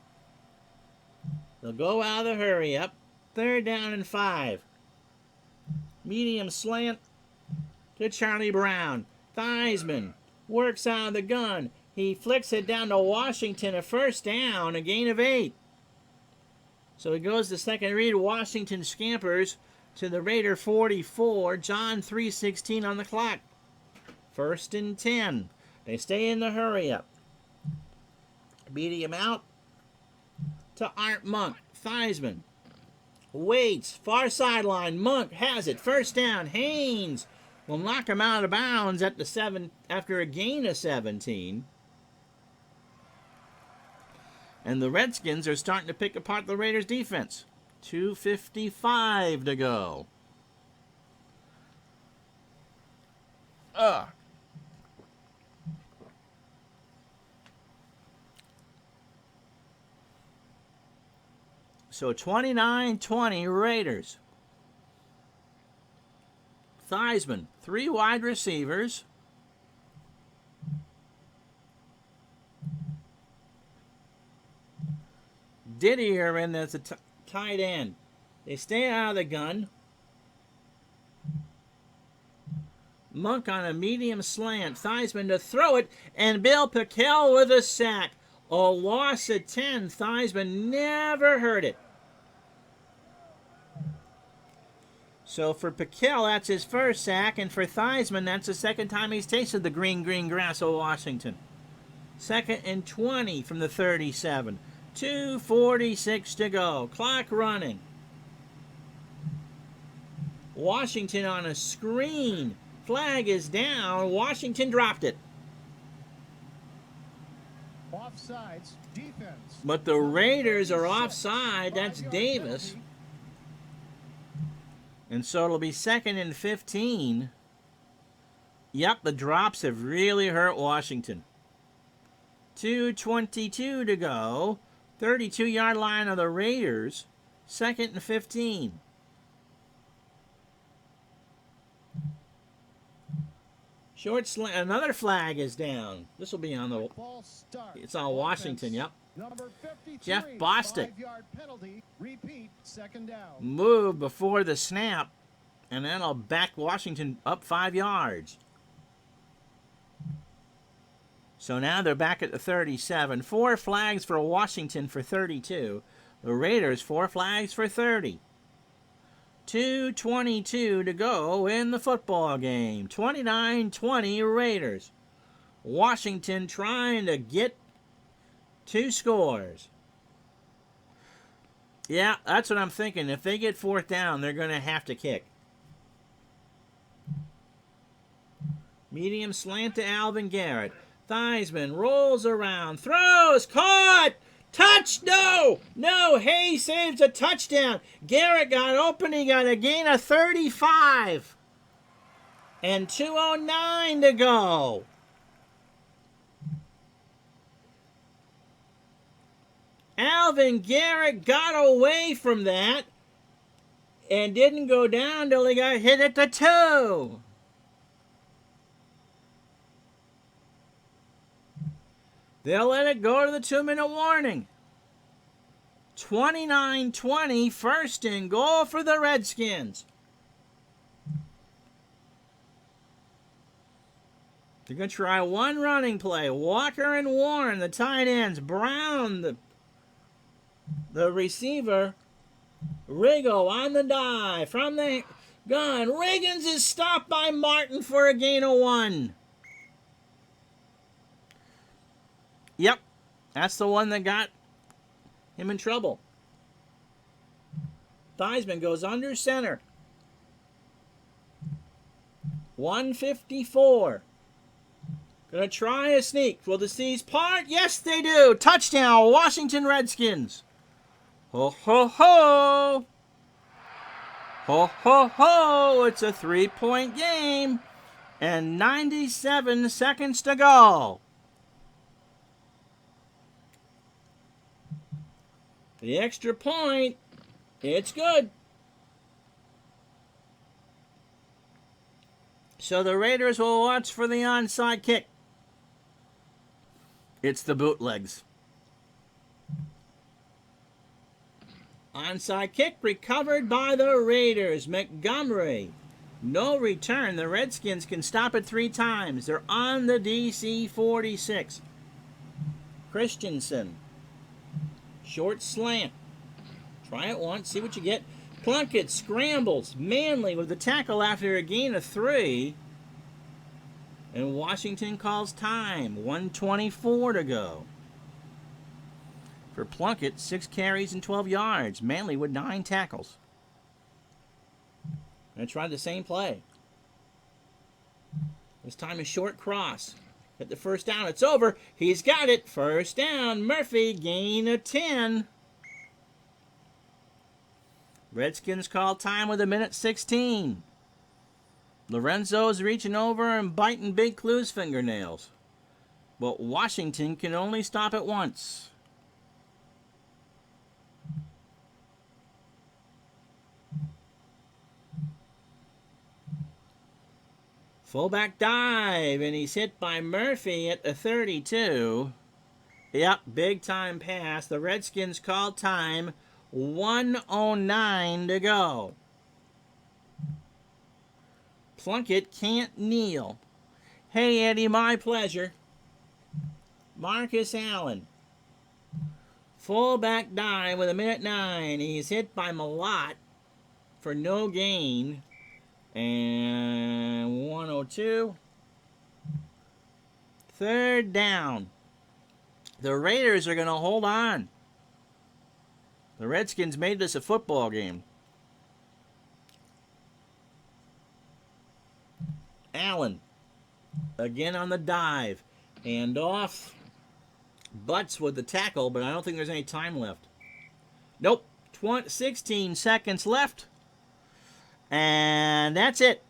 They'll go out of the hurry up. 3rd down and 5. Medium slant to Charlie Brown. Theismann works out of the gun. He flicks it down to Washington, a 1st down, a gain of 8. So he goes to second read. Washington scampers to the Raider 44. John 3:16 on the clock. 1st and 10. They stay in the hurry up. Beat him out to Art Monk. Theismann waits. Far sideline. Monk has it. 1st down. Haynes will knock him out of bounds at the 7 after a gain of 17. And the Redskins are starting to pick apart the Raiders' defense. 2:55 to go. So 29-20 Raiders. Theismann, 3 wide receivers. Didier in as a tight end. They stay out of the gun. Monk on a medium slant. Theismann to throw it, and Bill Pickel with a sack. A loss of 10. Theismann never heard it. So for Pickel, that's his 1st sack, and for Theismann, that's the 2nd time he's tasted the green grass of Washington. 2nd and 20 from the 37. 2:46 to go. Clock running. Washington on a screen. Flag is down. Washington dropped it. Offsides, defense. But the Raiders are offside. That's Davis. And so it'll be 2nd and 15. Yep, the drops have really hurt Washington. 2:22 to go. 32-yard line of the Raiders. 2nd and 15. Short slant. Another flag is down. This will be on the... It's on Washington, yep. Jeff Bostic. 5-yard penalty. Repeat, 2nd down. Move before the snap, and that'll back Washington up 5 yards. So now they're back at the 37. 4 flags for Washington for 32. The Raiders, 4 flags for 30. 2:22 to go in the football game. 29-20 Raiders. Washington trying to get 2 scores. Yeah, that's what I'm thinking. If they get 4th down, they're going to have to kick. Medium slant to Alvin Garrett. Theismann rolls around, throws, caught, touch, no, Hayes saves a touchdown. Garrett got open, he got a gain of 35. And 2:09 to go. Alvin Garrett got away from that and didn't go down till he got hit at the 2. They'll let it go to the 2-minute warning. 29-20, 1st and goal for the Redskins. They're going to try one running play. Walker and Warren, the tight ends. Brown, the The receiver, Riggo on the dive from the gun. Riggins is stopped by Martin for a gain of 1. Yep, that's the one that got him in trouble. Theismann goes under center. 154. Gonna try a sneak. Will the C's part? Yes, they do. Touchdown, Washington Redskins. Ho, ho, ho. Ho, ho, ho. It's a 3-point game. And 97 seconds to go. The extra point. It's good. So the Raiders will watch for the onside kick. It's the bootlegs. Onside kick recovered by the Raiders. Montgomery. No return. The Redskins can stop it 3 times. They're on the DC 46. Christensen. Short slant. Try it once. See what you get. Plunkett scrambles. Manley with the tackle after a gain of 3. And Washington calls time. 1:24 to go. For Plunkett, 6 carries and 12 yards. Manley with 9 tackles. Going to try the same play. This time a short cross. Hit the first down. It's over. He's got it. First down. Murphy, gain of 10. Redskins call time with 1:16. Lorenzo's reaching over and biting Big Clue's fingernails. But Washington can only stop it once. Fullback dive, and he's hit by Murphy at the 32. Yep, big time pass. The Redskins call time. 1:09 to go. Plunkett can't kneel. Hey, Eddie, my pleasure. Marcus Allen. Fullback dive with 1:09. He's hit by Malott for no gain. And 102. Third down. The Raiders are going to hold on. The Redskins made this a football game. Allen. Again on the dive. And off. Butts with the tackle, but I don't think there's any time left. Nope. 16 seconds left. And that's it.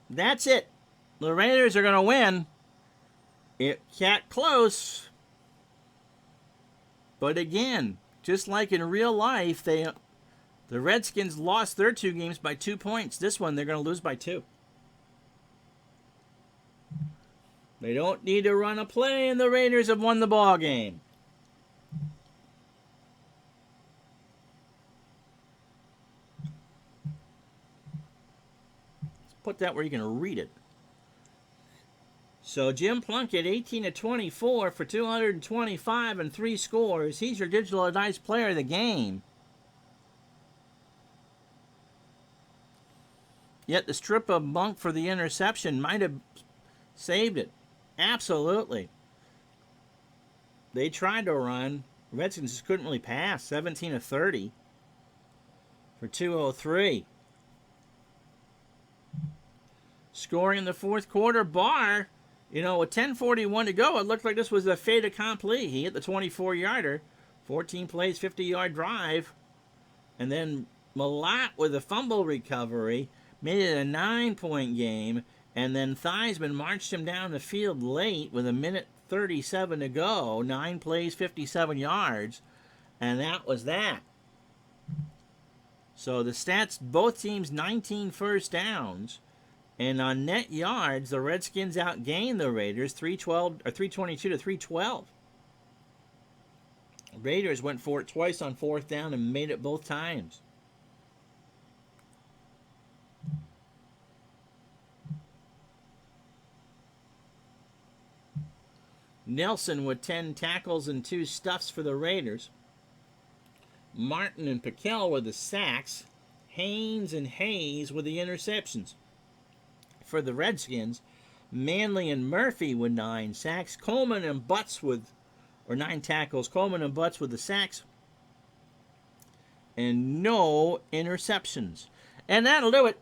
That's it. The Raiders are going to win. It got close. But again, just like in real life, the Redskins lost their 2 games by 2 points. This one, they're going to lose by 2. They don't need to run a play, and the Raiders have won the ball game. Let's put that where you can read it. So Jim Plunkett, 18 of 24 for 225 and 3 scores. He's your digital dice player of the game. Yet the strip of Monk for the interception might have saved it. Absolutely. They tried to run. Redskins just couldn't really pass. 17 of 30 for 203. Scoring in the fourth quarter, Barr, with 10:41 to go, it looked like this was a fait accompli. He hit the 24-yarder, 14 plays, 50-yard drive. And then Malott with a fumble recovery made it a 9-point game. And then Theismann marched him down the field late with 1:37 to go. 9 plays, 57 yards. And that was that. So the stats, both teams 19 first downs. And on net yards, the Redskins outgained the Raiders 322 to 312. Raiders went for it twice on fourth down and made it both times. Nelson with 10 tackles and 2 stuffs for the Raiders. Martin and Piquel with the sacks. Haynes and Hayes with the interceptions. For the Redskins, Manley and Murphy with 9 sacks. Coleman and Butts with, or 9 tackles. Coleman and Butts with the sacks. And no interceptions. And that'll do it.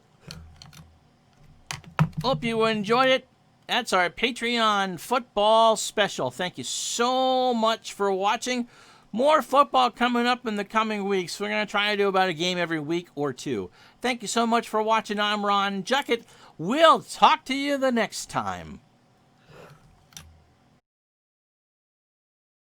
Hope you enjoyed it. That's our Patreon football special. Thank you so much for watching. More football coming up in the coming weeks. We're going to try to do about a game every week or 2. Thank you so much for watching. I'm Ron Juckett. We'll talk to you the next time.